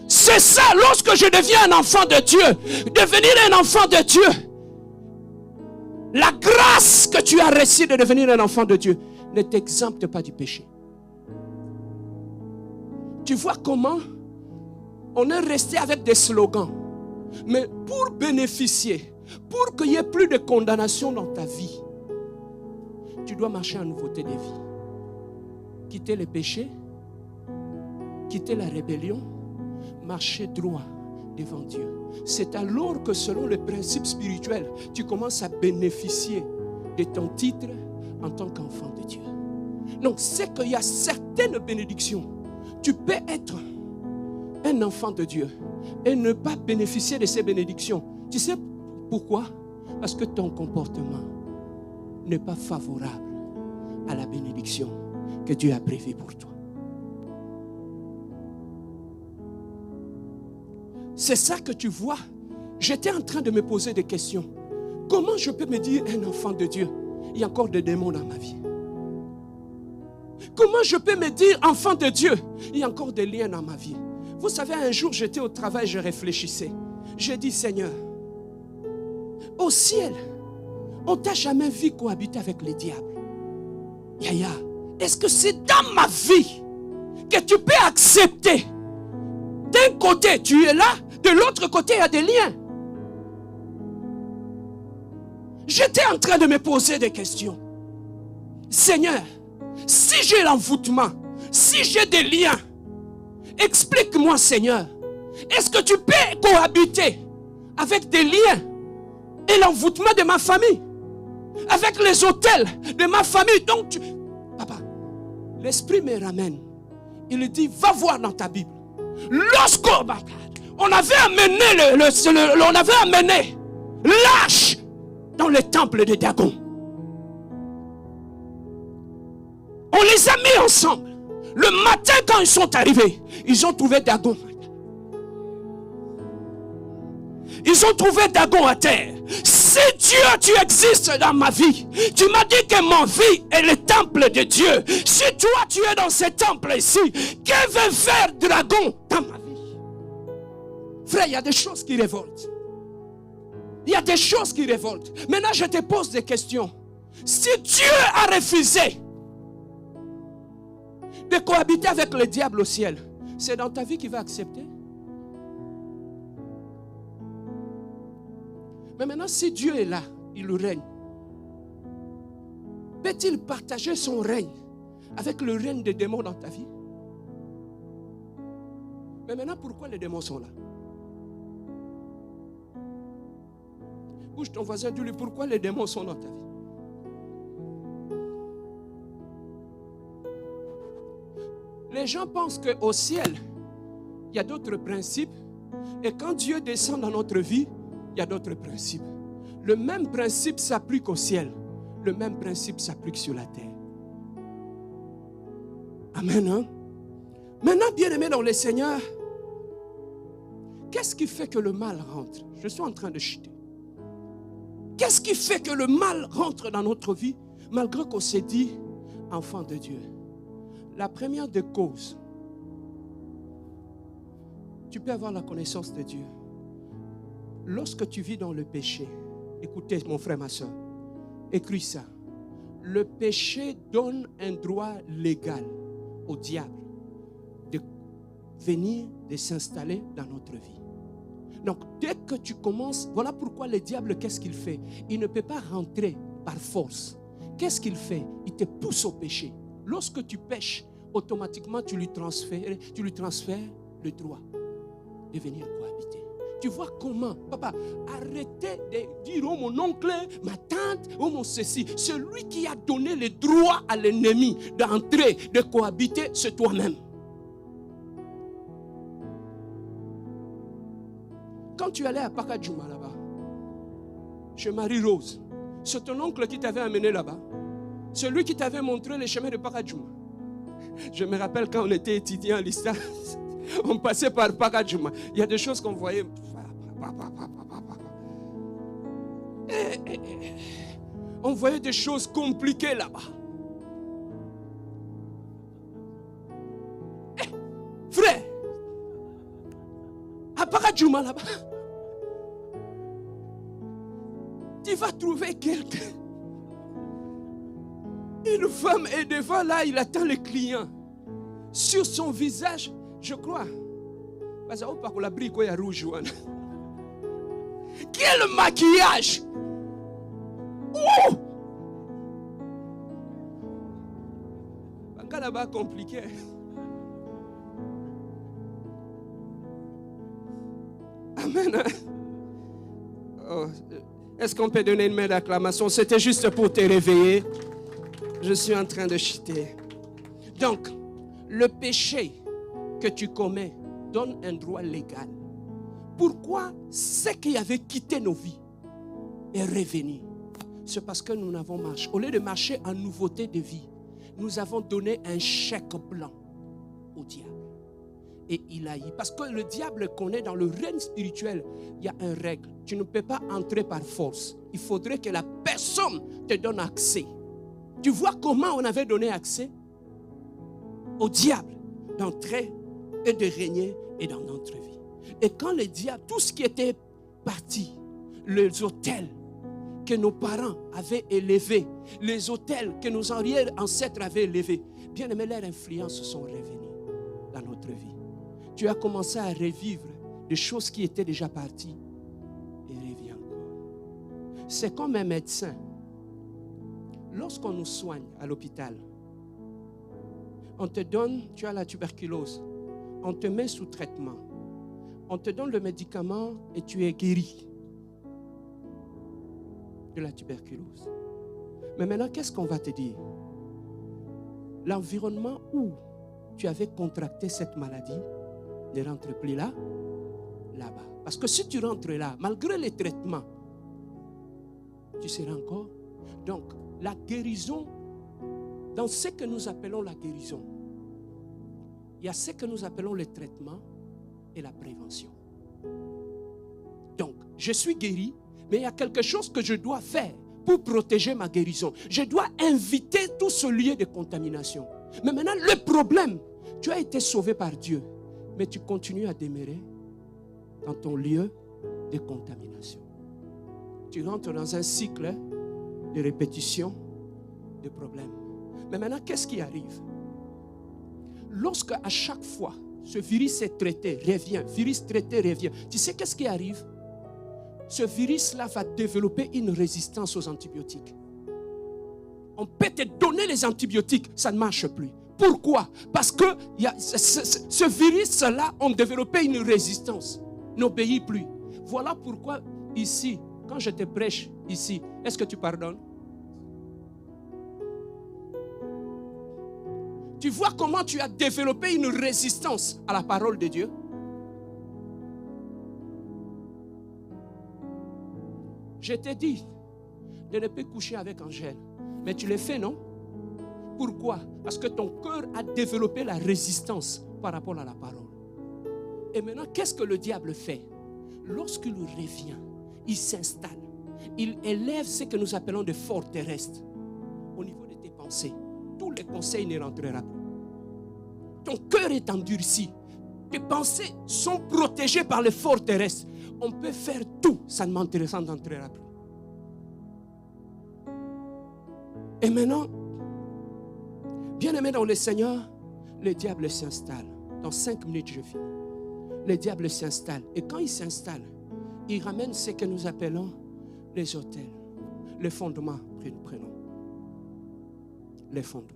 C'est ça, lorsque je deviens un enfant de Dieu. Devenir un enfant de Dieu, la grâce que tu as reçue de devenir un enfant de Dieu ne t'exempte pas du péché. Tu vois comment on est resté avec des slogans. Mais pour bénéficier, pour qu'il n'y ait plus de condamnation dans ta vie, tu dois marcher en nouveauté de vie. Quitter les péchés, quitter la rébellion, marcher droit devant Dieu. C'est alors que selon le principe spirituel, tu commences à bénéficier de ton titre en tant qu'enfant de Dieu. Donc c'est qu'il y a certaines bénédictions. Tu peux être un enfant de Dieu et ne pas bénéficier de ces bénédictions. Tu sais pourquoi? Parce que ton comportement n'est pas favorable à la bénédiction que Dieu a prévue pour toi. C'est ça que tu vois. J'étais en train de me poser des questions. Comment je peux me dire un enfant de Dieu? Il y a encore des démons dans ma vie. Comment je peux me dire enfant de Dieu? Il y a encore des liens dans ma vie. Vous savez, un jour j'étais au travail, je réfléchissais. J'ai dit, Seigneur, au ciel, on t'a jamais vu cohabiter avec les diables. Yaya, est-ce que c'est dans ma vie que tu peux accepter? D'un côté, tu es là, de l'autre côté, il y a des liens. J'étais en train de me poser des questions. Seigneur, si j'ai l'envoûtement, si j'ai des liens, explique-moi, Seigneur, est-ce que tu peux cohabiter avec des liens et l'envoûtement de ma famille, avec les autels de ma famille? Donc, papa, l'Esprit me ramène. Il dit, va voir dans ta Bible. Lorsqu'on avait amené l'âge dans le temple de Dagon, on les a mis ensemble. Le matin, quand ils sont arrivés, ils ont trouvé Dagon. Ils ont trouvé Dagon à terre. Si Dieu, tu existes dans ma vie, tu m'as dit que ma vie est le temple de Dieu. Si toi, tu es dans ce temple ici, que veut faire Dagon dans ma vie? Frère, il y a des choses qui révoltent. Il y a des choses qui révoltent. Maintenant, je te pose des questions. Si Dieu a refusé de cohabiter avec le diable au ciel, c'est dans ta vie qu'il va accepter? Mais maintenant, si Dieu est là, il règne, peut-il partager son règne avec le règne des démons dans ta vie? Mais maintenant, pourquoi les démons sont là? Bouge ton voisin, dis-lui pourquoi les démons sont dans ta vie. Les gens pensent qu'au ciel, il y a d'autres principes. Et quand Dieu descend dans notre vie, il y a d'autres principes. Le même principe s'applique au ciel. Le même principe s'applique sur la terre. Amen. Hein? Maintenant, bien-aimé dans le Seigneur, qu'est-ce qui fait que le mal rentre? Je suis en train de chuter. Qu'est-ce qui fait que le mal rentre dans notre vie, malgré qu'on s'est dit enfant de Dieu? La première des causes, tu peux avoir la connaissance de Dieu. Lorsque tu vis dans le péché, écoutez mon frère, ma soeur, écris ça. Le péché donne un droit légal au diable de venir, de s'installer dans notre vie. Donc dès que tu commences, voilà pourquoi le diable, qu'est-ce qu'il fait? Il ne peut pas rentrer par force. Qu'est-ce qu'il fait? Il te pousse au péché. Lorsque tu pèches, automatiquement tu lui transfères le droit de venir cohabiter. Tu vois comment? Papa, arrêtez de dire oh mon oncle, ma tante, oh mon ceci. Celui qui a donné le droit à l'ennemi d'entrer, de cohabiter, c'est toi-même. Quand tu allais à Pakadjouma là-bas, chez Marie-Rose, c'est ton oncle qui t'avait amené là-bas. Celui qui t'avait montré les chemins de Pakadjouma. Je me rappelle quand on était étudiant à l'ISTA, on passait par Pakadjouma. Il y a des choses qu'on voyait. On voyait des choses compliquées là-bas. Frère, à Pakadjouma là-bas, Tu vas trouver quelqu'un. Une femme est devant là, il attend le client. Sur son visage, je crois. Quel maquillage! Là-bas compliqué. Amen. Oh, est-ce qu'on peut donner une main d'acclamation? C'était juste pour te réveiller. Je suis en train de chuter. Donc, le péché que tu commets donne un droit légal. Pourquoi ce qui avait quitté nos vies est revenu? C'est parce que nous n'avons marché. Au lieu de marcher en nouveauté de vie, nous avons donné un chèque blanc au diable. Et il a eu. Parce que le diable connaît dans le règne spirituel, il y a une règle. Tu ne peux pas entrer par force. Il faudrait que la personne te donne accès. Tu vois comment on avait donné accès au diable d'entrer et de régner et dans notre vie. Et quand le diable, tout ce qui était parti, les autels que nos parents avaient élevés, les autels que nos ancêtres avaient élevés, bien aimé, leurs influences sont revenues dans notre vie. Tu as commencé à revivre des choses qui étaient déjà parties et revient encore. C'est comme un médecin. Lorsqu'on nous soigne à l'hôpital, on te donne, tu as la tuberculose, on te met sous traitement, on te donne le médicament et tu es guéri de la tuberculose. Mais maintenant, qu'est-ce qu'on va te dire? L'environnement où tu avais contracté cette maladie ne rentre plus là, là-bas. Parce que si tu rentres là, malgré les traitements, tu seras encore. Donc, la guérison, dans ce que nous appelons la guérison, il y a ce que nous appelons le traitement et la prévention. Donc, je suis guéri, mais il y a quelque chose que je dois faire pour protéger ma guérison. Je dois inviter tout ce lieu de contamination. Mais maintenant, le problème, tu as été sauvé par Dieu, mais tu continues à demeurer dans ton lieu de contamination. Tu rentres dans un cycle de répétition, de problèmes. Mais maintenant, qu'est-ce qui arrive? Lorsque à chaque fois, ce virus est traité, revient, virus traité, revient. Tu sais qu'est-ce qui arrive? Ce virus-là va développer une résistance aux antibiotiques. On peut te donner les antibiotiques, ça ne marche plus. Pourquoi? Parce que ce virus-là a développé une résistance, n'obéit plus. Voilà pourquoi ici, quand je te prêche ici, est-ce que tu pardonnes? Tu vois comment tu as développé une résistance à la parole de Dieu? Je t'ai dit de ne pas coucher avec Angèle. Mais tu l'as fait, non? Pourquoi? Parce que ton cœur a développé la résistance par rapport à la parole. Et maintenant, qu'est-ce que le diable fait? Lorsqu'il revient, il s'installe. Il élève ce que nous appelons des forteresses au niveau de tes pensées. Tous les conseils ne rentreront plus. Ton cœur est endurci. Tes pensées sont protégées par les forteresses. On peut faire tout, ça ne m'entrera plus. Et maintenant, bien-aimé dans le Seigneur, le diable s'installe. Dans 5 minutes, je finis. Le diable s'installe. Et quand il s'installe, il ramène ce que nous appelons les autels. Les fondements, prenons. Les fondements.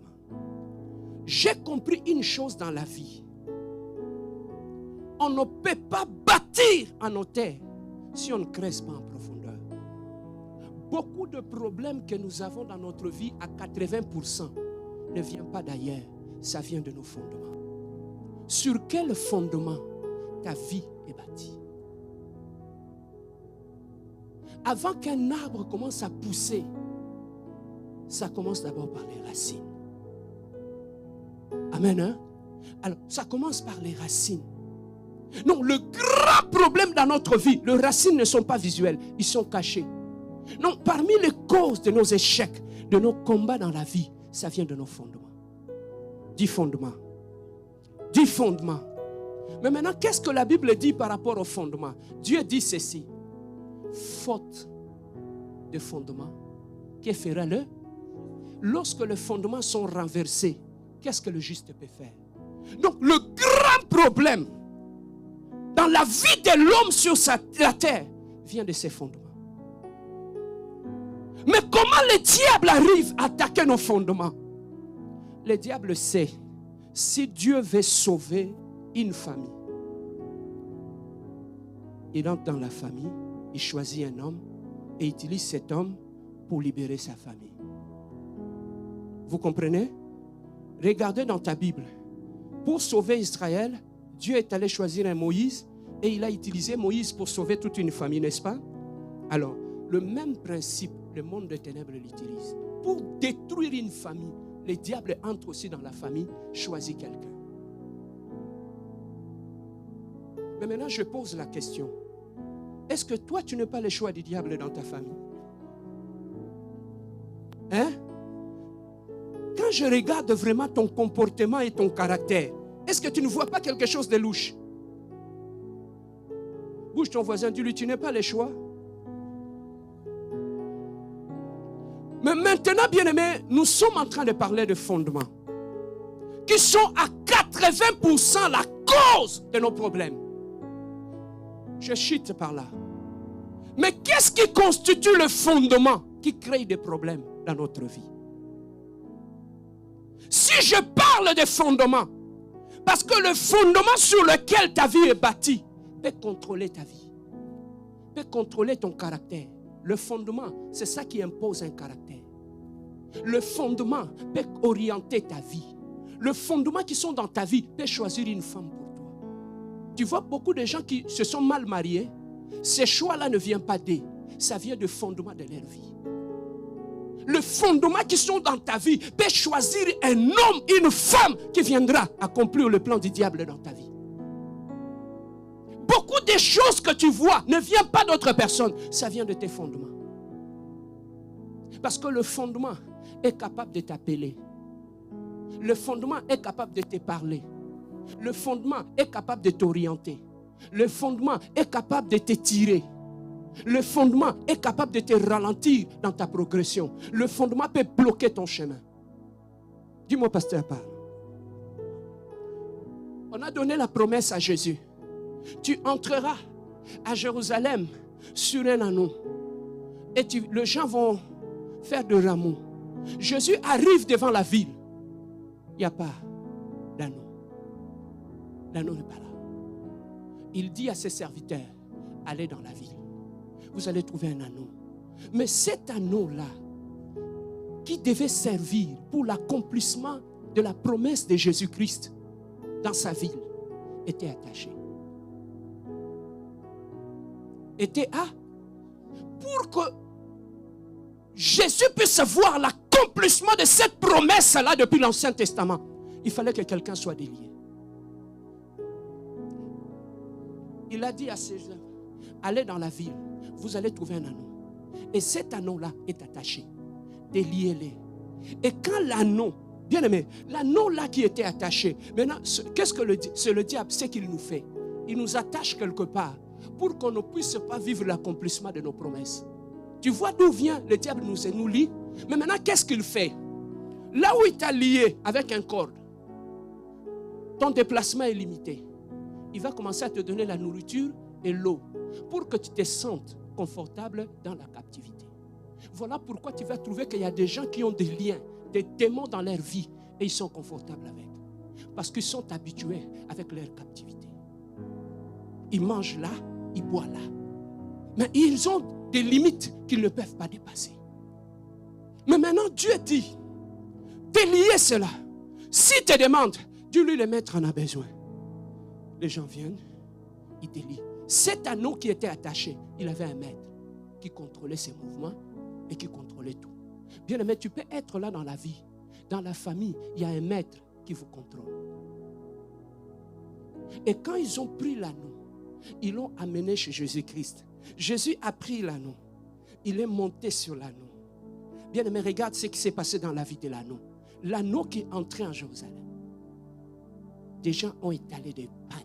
J'ai compris une chose dans la vie. On ne peut pas bâtir un hôtel si on ne creuse pas en profondeur. Beaucoup de problèmes que nous avons dans notre vie, à 80%, ne vient pas d'ailleurs. Ça vient de nos fondements. Sur quel fondement ta vie est bâtie? Avant qu'un arbre commence à pousser, ça commence d'abord par les racines. Amen, hein? Alors, ça commence par les racines. Non, le grand problème dans notre vie, les racines ne sont pas visuelles, ils sont cachés. Non, parmi les causes de nos échecs, de nos combats dans la vie, ça vient de nos fondements. 10 fondements. 10 fondements. Mais maintenant, qu'est-ce que la Bible dit par rapport aux fondements? Dieu dit ceci. Faute de fondement qui fera le. Lorsque les fondements sont renversés, qu'est-ce que le juste peut faire? Donc le grand problème dans la vie de l'homme sur la terre vient de ses fondements. Mais comment le diable arrive à attaquer nos fondements? Le diable sait, si Dieu veut sauver une famille, il entre dans la famille, il choisit un homme et utilise cet homme pour libérer sa famille. Vous comprenez? Regardez dans ta Bible. Pour sauver Israël, Dieu est allé choisir un Moïse et il a utilisé Moïse pour sauver toute une famille, n'est-ce pas? Alors, le même principe, le monde des ténèbres l'utilise. Pour détruire une famille, le diable entre aussi dans la famille, choisit quelqu'un. Mais maintenant, je pose la question. Est-ce que toi, tu n'as pas le choix du diable dans ta famille? Hein? Quand je regarde vraiment ton comportement et ton caractère, est-ce que tu ne vois pas quelque chose de louche? Bouge ton voisin, dis-lui, tu n'as pas le choix. Mais maintenant, bien-aimés, nous sommes en train de parler de fondements qui sont à 80% la cause de nos problèmes. Je chute par là. Mais qu'est-ce qui constitue le fondement qui crée des problèmes dans notre vie? Si je parle de fondement, parce que le fondement sur lequel ta vie est bâtie peut contrôler ta vie, peut contrôler ton caractère. Le fondement, c'est ça qui impose un caractère. Le fondement peut orienter ta vie. Le fondement qui sont dans ta vie peut choisir une femme pour toi. Tu vois beaucoup de gens qui se sont mal mariés. Ces choix-là ne viennent pas d'eux. Ça vient du fondement de leur vie. Le fondement qui sont dans ta vie peut choisir un homme, une femme qui viendra accomplir le plan du diable dans ta vie. Beaucoup des choses que tu vois ne viennent pas d'autres personnes. Ça vient de tes fondements. Parce que le fondement est capable de t'appeler. Le fondement est capable de te parler. Le fondement est capable de t'orienter. Le fondement est capable de te tirer. Le fondement est capable de te ralentir dans ta progression. Le fondement peut bloquer ton chemin. Dis-moi, pasteur, parle. On a donné la promesse à Jésus. Tu entreras à Jérusalem sur un anneau. Et les gens vont faire de rameaux. Jésus arrive devant la ville. Il n'y a pas d'anneau. L'anneau n'est pas là. Il dit à ses serviteurs, allez dans la ville. Vous allez trouver un anneau. Mais cet anneau-là, qui devait servir pour l'accomplissement de la promesse de Jésus-Christ dans sa ville, était attaché. Était à pour que Jésus puisse voir l'accomplissement de cette promesse-là depuis l'Ancien Testament. Il fallait que quelqu'un soit délié. Il a dit à ses gens, allez dans la ville, vous allez trouver un anneau. Et cet anneau-là est attaché. Déliez-les. Et quand l'anneau, bien aimé, l'anneau-là qui était attaché, maintenant, qu'est-ce que c'est le diable, c'est qu'il nous fait? Il nous attache quelque part pour qu'on ne puisse pas vivre l'accomplissement de nos promesses. Tu vois d'où vient le diable nous lie? Mais maintenant, qu'est-ce qu'il fait? Là où il t'a lié avec un corde, ton déplacement est limité. Il va commencer à te donner la nourriture et l'eau pour que tu te sentes confortable dans la captivité. Voilà pourquoi tu vas trouver qu'il y a des gens qui ont des liens, des démons dans leur vie et ils sont confortables avec. Parce qu'ils sont habitués avec leur captivité. Ils mangent là, ils boivent là. Mais ils ont des limites qu'ils ne peuvent pas dépasser. Mais maintenant, Dieu dit, déliez cela. S'il te demande, dis-lui le maître en a besoin. Les gens viennent, ils délient. Cet anneau qui était attaché, il avait un maître qui contrôlait ses mouvements et qui contrôlait tout. Bien aimé, tu peux être là dans la vie. Dans la famille, il y a un maître qui vous contrôle. Et quand ils ont pris l'anneau, ils l'ont amené chez Jésus-Christ. Jésus a pris l'anneau. Il est monté sur l'anneau. Bien aimé, regarde ce qui s'est passé dans la vie de l'anneau. L'anneau qui est entré en Jérusalem. Des gens ont étalé des pannes.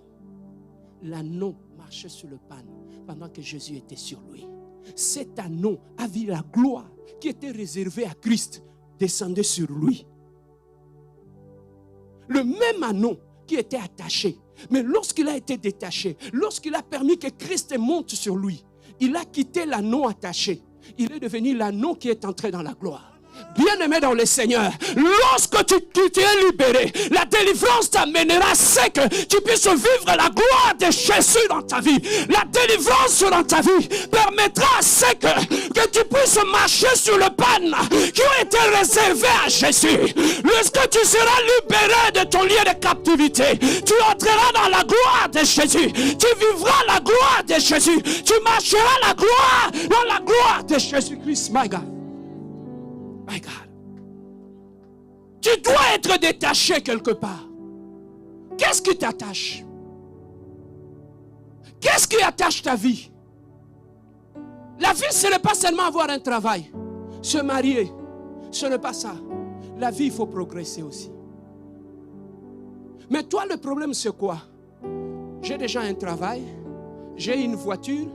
L'anneau marchait sur le panne pendant que Jésus était sur lui. Cet anneau avait la gloire qui était réservée à Christ, descendait sur lui. Le même anneau qui était attaché. Mais lorsqu'il a été détaché, lorsqu'il a permis que Christ monte sur lui, il a quitté l'anneau attaché. Il est devenu l'anneau qui est entré dans la gloire. Bien-aimé dans le Seigneur, lorsque tu es libéré, la délivrance t'amènera à ce que tu puisses vivre la gloire de Jésus dans ta vie. La délivrance dans ta vie permettra à ce que tu puisses marcher sur le pan qui a été réservé à Jésus. Lorsque tu seras libéré de ton lieu de captivité, tu entreras dans la gloire de Jésus. Tu vivras la gloire de Jésus. Tu marcheras dans la gloire de Jésus-Christ, my God. My God. Tu dois être détaché quelque part. Qu'est-ce qui t'attache? Qu'est-ce qui attache ta vie? La vie, ce n'est pas seulement avoir un travail, se marier. Ce n'est pas ça. La vie, il faut progresser aussi. Mais toi, le problème, c'est quoi? J'ai déjà un travail, j'ai une voiture,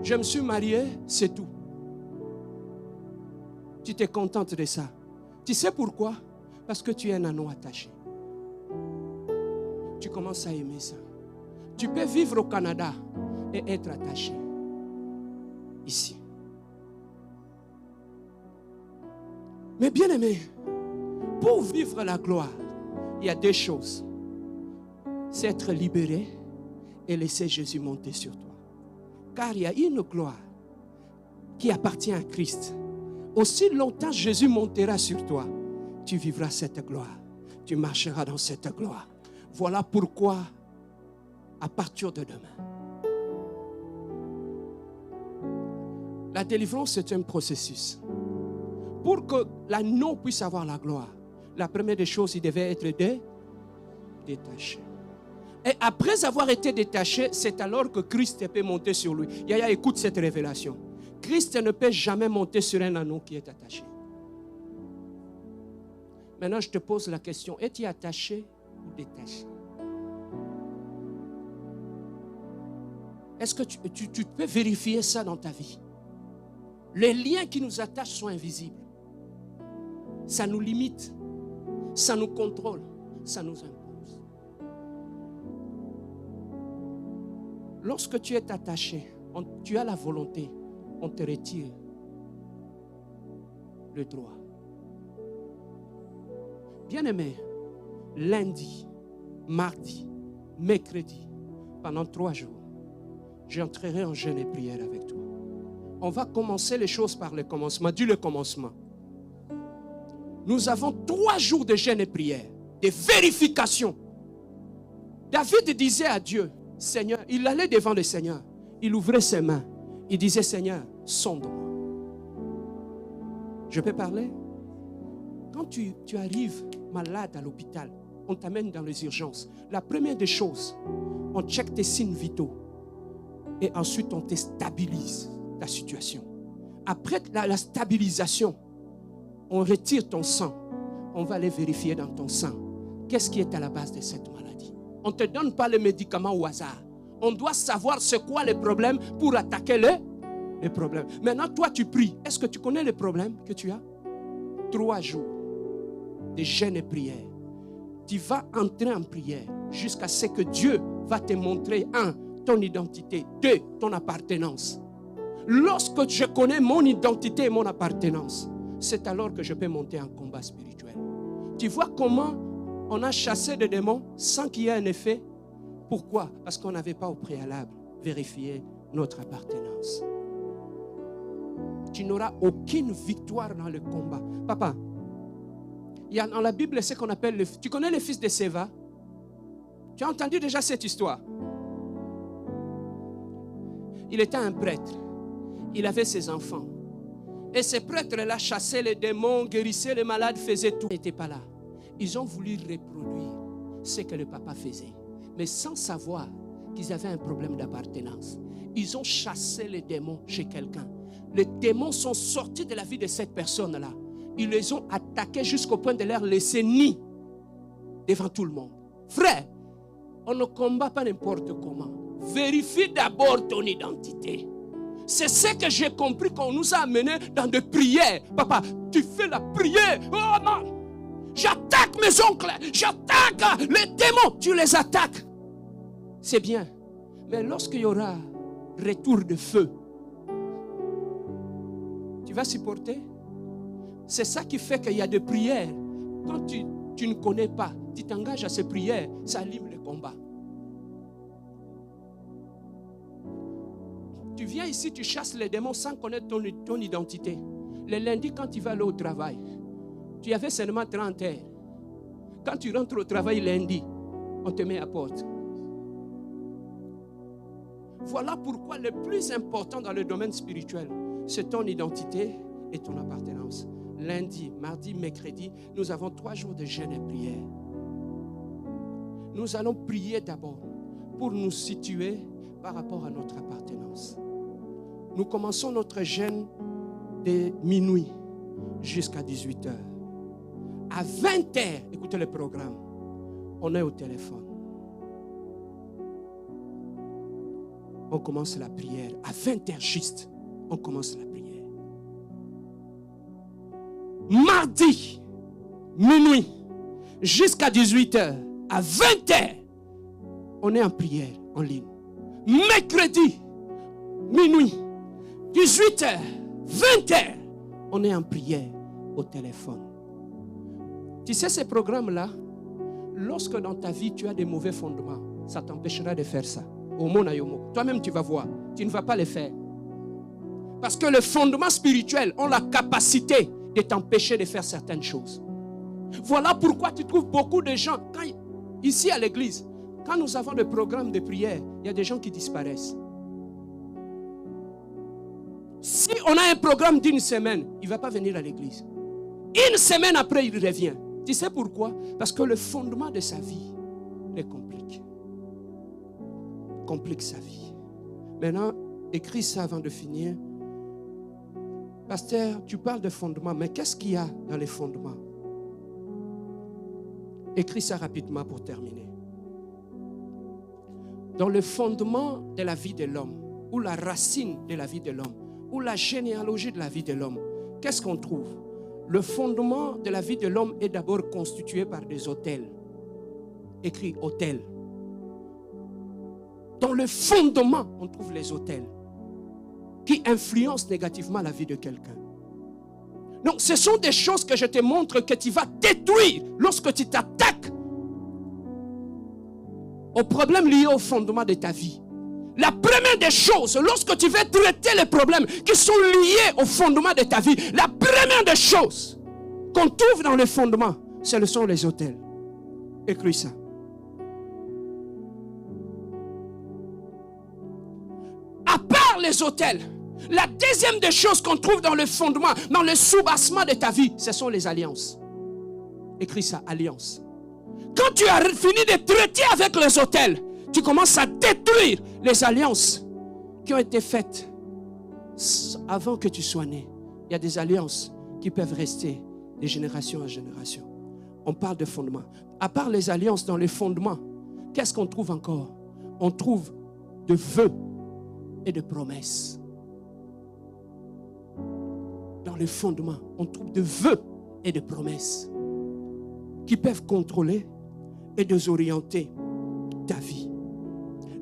je me suis marié, c'est tout. Tu t'es contente de ça. Tu sais pourquoi? Parce que tu es un anneau attaché. Tu commences à aimer ça. Tu peux vivre au Canada et être attaché ici. Mais bien aimé, pour vivre la gloire, il y a deux choses. C'est être libéré et laisser Jésus monter sur toi. Car il y a une gloire qui appartient à Christ. Aussi longtemps Jésus montera sur toi, tu vivras cette gloire. Tu marcheras dans cette gloire. Voilà pourquoi, à partir de demain, la délivrance, c'est un processus. Pour que l'anneau puisse avoir la gloire, la première des choses, il devait être détaché. Et après avoir été détaché, c'est alors que Christ peut monter sur lui. Yaya, écoute cette révélation. Christ ne peut jamais monter sur un anneau qui est attaché. Maintenant, je te pose la question, es-tu attaché ou détaché? Est-ce que tu peux vérifier ça dans ta vie? Les liens qui nous attachent sont invisibles. Ça nous limite, ça nous contrôle, ça nous impose. Lorsque tu es attaché, tu as la volonté, on te retire le droit. Bien-aimé, lundi, mardi, mercredi, pendant 3 jours, j'entrerai en jeûne et prière avec toi. On va commencer les choses par le commencement. Dis le commencement. Nous avons 3 jours de jeûne et prière, de vérification. David disait à Dieu, Seigneur, il allait devant le Seigneur, il ouvrait ses mains, il disait, Seigneur, sonde-moi. Je peux parler? Quand tu arrives malade à l'hôpital, on t'amène dans les urgences. La première des choses, on check tes signes vitaux. Et ensuite, on te stabilise ta situation. Après la stabilisation, on retire ton sang. On va aller vérifier dans ton sang. Qu'est-ce qui est à la base de cette maladie? On ne te donne pas les médicaments au hasard. On doit savoir c'est quoi les problèmes pour attaquer les problèmes. Maintenant, toi, tu pries. Est-ce que tu connais les problèmes que tu as? 3 jours de jeûne et prière. Tu vas entrer en prière jusqu'à ce que Dieu va te montrer, 1, ton identité, 2, ton appartenance. Lorsque je connais mon identité et mon appartenance, c'est alors que je peux monter en combat spirituel. Tu vois comment on a chassé des démons sans qu'il y ait un effet? Pourquoi? Parce qu'on n'avait pas au préalable vérifié notre appartenance. Tu n'auras aucune victoire dans le combat. Papa, il y a dans la Bible ce qu'on appelle, tu connais le fils de Séva? Tu as entendu déjà cette histoire? Il était un prêtre. Il avait ses enfants. Et ces prêtres-là chassaient les démons, guérissaient les malades, faisaient tout. Ils n'étaient pas là. Ils ont voulu reproduire ce que le papa faisait. Mais sans savoir qu'ils avaient un problème d'appartenance. Ils ont chassé les démons chez quelqu'un. Les démons sont sortis de la vie de cette personne-là. Ils les ont attaqués jusqu'au point de leur laisser nid devant tout le monde. Frère, on ne combat pas n'importe comment. Vérifie d'abord ton identité. C'est ce que j'ai compris qu'on nous a amenés dans des prières. Papa, tu fais la prière. Oh non! J'attaque mes oncles. J'attaque les démons. Tu les attaques. C'est bien. Mais lorsqu'il y aura retour de feu, tu vas supporter? C'est ça qui fait qu'il y a des prières. Quand tu ne connais pas, tu t'engages à ces prières, ça allume le combat. Tu viens ici, tu chasses les démons sans connaître ton identité. Le lundi, quand tu vas aller au travail, tu avais seulement 30 heures. Quand tu rentres au travail lundi, on te met à porte. Voilà pourquoi le plus important dans le domaine spirituel, c'est ton identité et ton appartenance. Lundi, mardi, mercredi, nous avons 3 jours de jeûne et prière. Nous allons prier d'abord pour nous situer par rapport à notre appartenance. Nous commençons notre jeûne de minuit jusqu'à 18h. À 20h, écoutez le programme, on est au téléphone. On commence la prière. À 20h juste, on commence la prière. Mardi, minuit, jusqu'à 18h, à 20h, on est en prière en ligne. Mercredi, minuit, 18h, 20h, on est en prière au téléphone. Tu sais, ces programmes-là, lorsque dans ta vie tu as des mauvais fondements, ça t'empêchera de faire ça. Au Monayomo. Toi-même, tu vas voir. Tu ne vas pas les faire. Parce que les fondements spirituels ont la capacité de t'empêcher de faire certaines choses. Voilà pourquoi tu trouves beaucoup de gens, ici à l'église, quand nous avons des programmes de prière, il y a des gens qui disparaissent. Si on a un programme d'une semaine, il ne va pas venir à l'église. Une semaine après, il revient. Tu sais pourquoi? Parce que le fondement de sa vie les complique. Complique sa vie. Maintenant, écris ça avant de finir. Pasteur, tu parles de fondement, mais qu'est-ce qu'il y a dans les fondements? Écris ça rapidement pour terminer. Dans le fondement de la vie de l'homme, ou la racine de la vie de l'homme, ou la généalogie de la vie de l'homme, qu'est-ce qu'on trouve? Le fondement de la vie de l'homme est d'abord constitué par des autels. Écrit autel. Dans le fondement, on trouve les autels qui influencent négativement la vie de quelqu'un. Donc, ce sont des choses que je te montre que tu vas détruire lorsque tu t'attaques aux problèmes liés au fondement de ta vie. La première des choses, lorsque tu veux traiter les problèmes qui sont liés au fondement de ta vie, la première des choses qu'on trouve dans le fondement, ce sont les autels. Écris ça. À part les autels, la deuxième des choses qu'on trouve dans le fondement, dans le soubassement de ta vie, ce sont les alliances. Écris ça, alliance. Quand tu as fini de traiter avec les autels, tu commences à détruire les alliances qui ont été faites avant que tu sois né. Il y a des alliances qui peuvent rester de génération en génération. On parle de fondement. À part les alliances dans les fondements, qu'est-ce qu'on trouve encore? On trouve de vœux et de promesses. Dans les fondements, on trouve de vœux et de promesses qui peuvent contrôler et désorienter ta vie.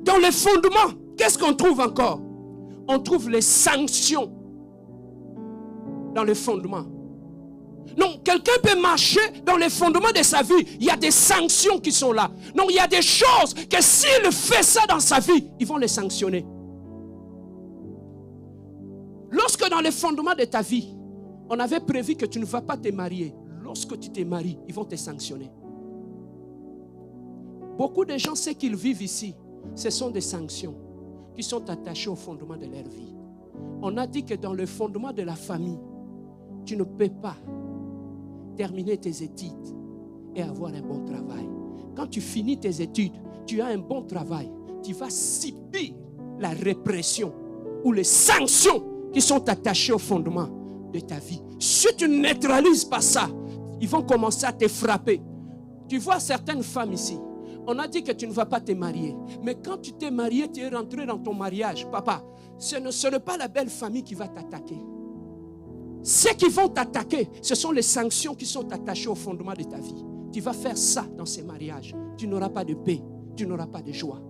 Dans les fondements, qu'est-ce qu'on trouve encore? On trouve les sanctions dans les fondements. Non, quelqu'un peut marcher dans les fondements de sa vie. Il y a des sanctions qui sont là. Non, il y a des choses que s'il fait ça dans sa vie, ils vont les sanctionner. Lorsque dans les fondements de ta vie, on avait prévu que tu ne vas pas te marier, lorsque tu te maries, ils vont te sanctionner. Beaucoup de gens, ce qu'ils vivent ici, ce sont des sanctions qui sont attachées au fondement de leur vie. On a dit que dans le fondement de la famille, tu ne peux pas terminer tes études et avoir un bon travail. Quand tu finis tes études, tu as un bon travail, tu vas subir la répression ou les sanctions qui sont attachées au fondement de ta vie. Si tu ne neutralises pas ça, ils vont commencer à te frapper. Tu vois certaines femmes ici, on a dit que tu ne vas pas te marier. Mais quand tu t'es marié, tu es rentré dans ton mariage. Papa, ce n'est pas la belle famille qui va t'attaquer. Ceux qui vont t'attaquer, ce sont les sanctions qui sont attachées au fondement de ta vie. Tu vas faire ça dans ces mariages. Tu n'auras pas de paix, tu n'auras pas de joie.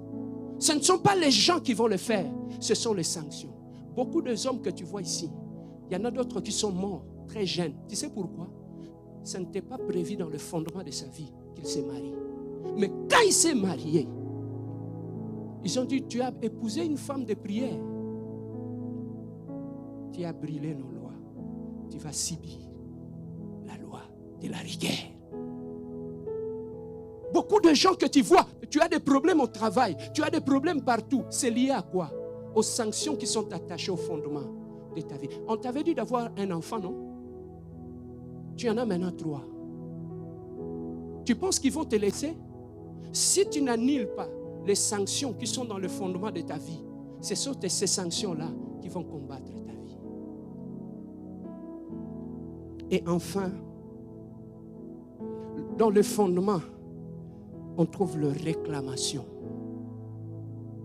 Ce ne sont pas les gens qui vont le faire, ce sont les sanctions. Beaucoup des hommes que tu vois ici, il y en a d'autres qui sont morts très jeunes. Tu sais pourquoi? Ça n'était pas prévu dans le fondement de sa vie qu'il s'est marié. Mais quand il s'est marié, ils ont dit, tu as épousé une femme de prière. Tu as brûlé nos lois. Tu vas subir la loi de la rigueur. Beaucoup de gens que tu vois, tu as des problèmes au travail, tu as des problèmes partout. C'est lié à quoi? Aux sanctions qui sont attachées au fondement de ta vie. On t'avait dit d'avoir un enfant, non? Tu en as maintenant 3. Tu penses qu'ils vont te laisser? Si tu n'annules pas les sanctions qui sont dans le fondement de ta vie, c'est sur ces sanctions-là qui vont combattre ta vie. Et enfin, dans le fondement, on trouve la réclamation.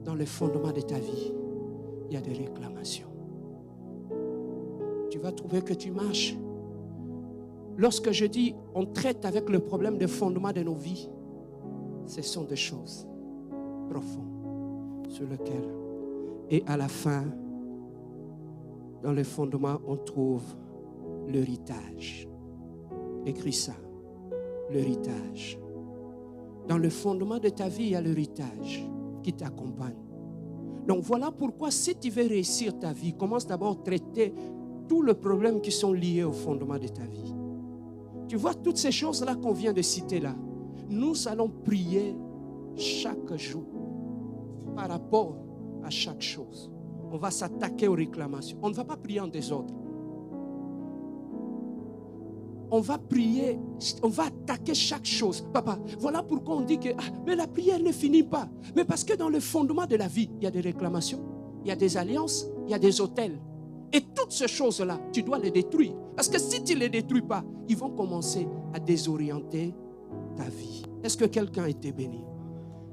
Dans le fondement de ta vie, il y a des réclamations. Tu vas trouver que tu marches. Lorsque je dis on traite avec le problème de fondement de nos vies, ce sont des choses profondes sur lesquelles. Et à la fin, dans le fondement, on trouve l'héritage. Écris ça, l'héritage. Dans le fondement de ta vie, il y a l'héritage qui t'accompagne. Donc voilà pourquoi si tu veux réussir ta vie, commence d'abord à traiter tous les problèmes qui sont liés au fondement de ta vie. Tu vois toutes ces choses-là qu'on vient de citer là. Nous allons prier chaque jour par rapport à chaque chose. On va s'attaquer aux réclamations. On ne va pas prier en désordre. On va prier, on va attaquer chaque chose. Papa, voilà pourquoi on dit que mais la prière ne finit pas. Mais parce que dans le fondement de la vie, il y a des réclamations, il y a des alliances, il y a des autels. Et toutes ces choses-là, tu dois les détruire. Parce que si tu ne les détruis pas, ils vont commencer à désorienter ta vie. Est-ce que quelqu'un a été béni?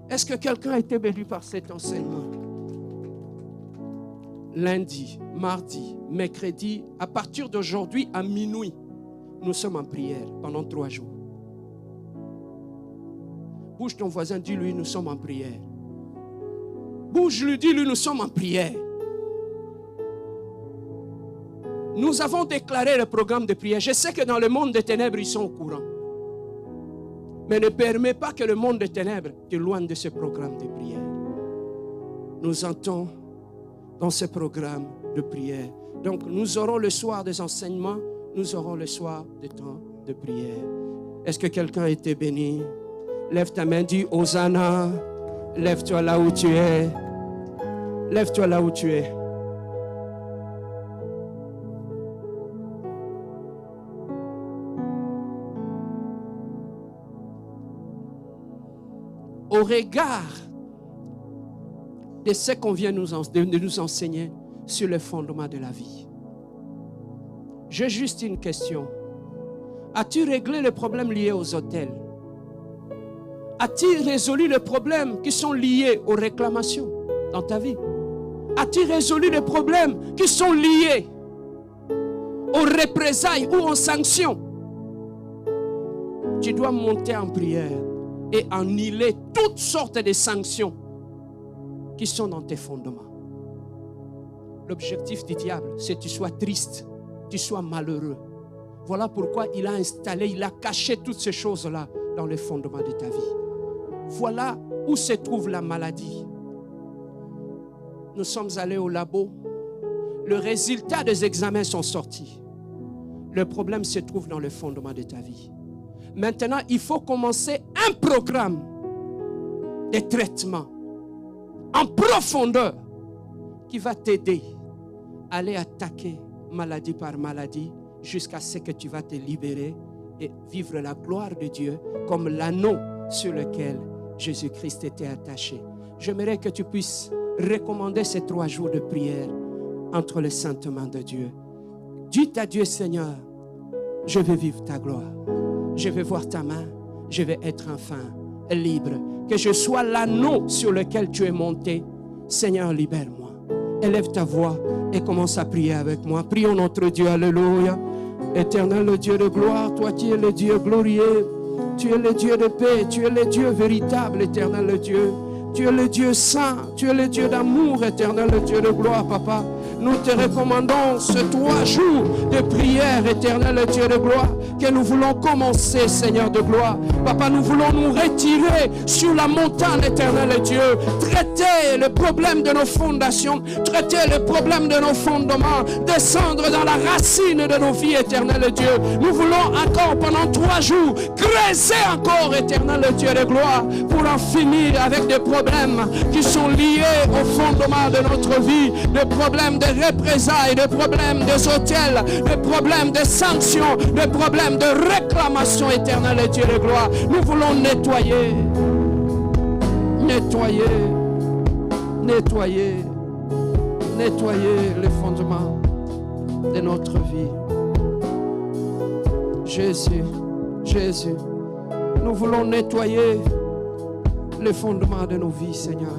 Est-ce que quelqu'un a été béni par cet enseignement? Lundi, mardi, mercredi, à partir d'aujourd'hui à minuit, nous sommes en prière pendant 3 jours. Bouge ton voisin, dis-lui, nous sommes en prière. Bouge-lui, dis-lui, nous sommes en prière. Nous avons déclaré le programme de prière. Je sais que dans le monde des ténèbres, ils sont au courant. Mais ne permets pas que le monde des ténèbres t'éloigne de ce programme de prière. Nous entrons dans ce programme de prière. Donc, nous aurons le soir des enseignements, nous aurons le soir des temps de prière. Est-ce que quelqu'un a été béni? Lève ta main, dis Hosanna. Lève-toi là où tu es. Lève-toi là où tu es. Au regard de ce qu'on vient de nous enseigner sur le fondement de la vie, j'ai juste une question. As-tu réglé les problèmes liés aux hôtels? As-tu résolu les problèmes qui sont liés aux réclamations dans ta vie? As-tu résolu les problèmes qui sont liés aux représailles ou aux sanctions? Tu dois monter en prière et annuler toutes sortes de sanctions qui sont dans tes fondements. L'objectif du diable, c'est que tu sois triste, tu sois malheureux. Voilà pourquoi il a installé, il a caché toutes ces choses-là dans les fondements de ta vie. Voilà où se trouve la maladie. Nous sommes allés au labo. Le résultat des examens sont sortis. Le problème se trouve dans le fondement de ta vie. Maintenant, il faut commencer un programme de traitement en profondeur qui va t'aider à aller attaquer maladie par maladie jusqu'à ce que tu vas te libérer et vivre la gloire de Dieu comme l'anneau sur lequel Jésus-Christ était attaché. J'aimerais que tu puisses recommander ces 3 jours de prière entre les saintes mains de Dieu. Dis à Dieu, Seigneur, je veux vivre ta gloire. Je vais voir ta main. Je vais être enfin libre. Que je sois l'anneau sur lequel tu es monté. Seigneur, libère-moi. élève ta voix et commence à prier avec moi. Prions notre Dieu, alléluia. Éternel, le Dieu de gloire, toi qui es le Dieu glorieux, tu es le Dieu de paix, tu es le Dieu véritable, éternel le Dieu. Tu es le Dieu saint, tu es le Dieu d'amour, éternel, le Dieu de gloire, papa. Nous te recommandons ce 3 jours de prière, éternel, le Dieu de gloire, que nous voulons commencer, Seigneur de gloire. Papa, nous voulons nous retirer sur la montagne, éternel, le Dieu. Traiter le problème de nos fondations, traiter le problème de nos fondements, descendre dans la racine de nos vies, éternel, le Dieu. Nous voulons encore pendant 3 jours creuser encore, éternel, le Dieu de gloire, pour en finir avec des problèmes qui sont liés au fondement de notre vie, des problèmes de représailles, des problèmes des hôtels, des problèmes de sanctions, des problèmes de réclamation éternelle et Dieu de gloire. Nous voulons nettoyer, nettoyer les fondements de notre vie. Jésus, nous voulons nettoyer les fondements de nos vies, Seigneur.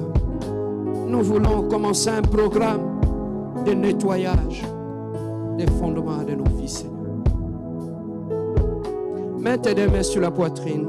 Nous voulons commencer un programme de nettoyage des fondements de nos vies, Seigneur. Mets tes deux mains sur la poitrine.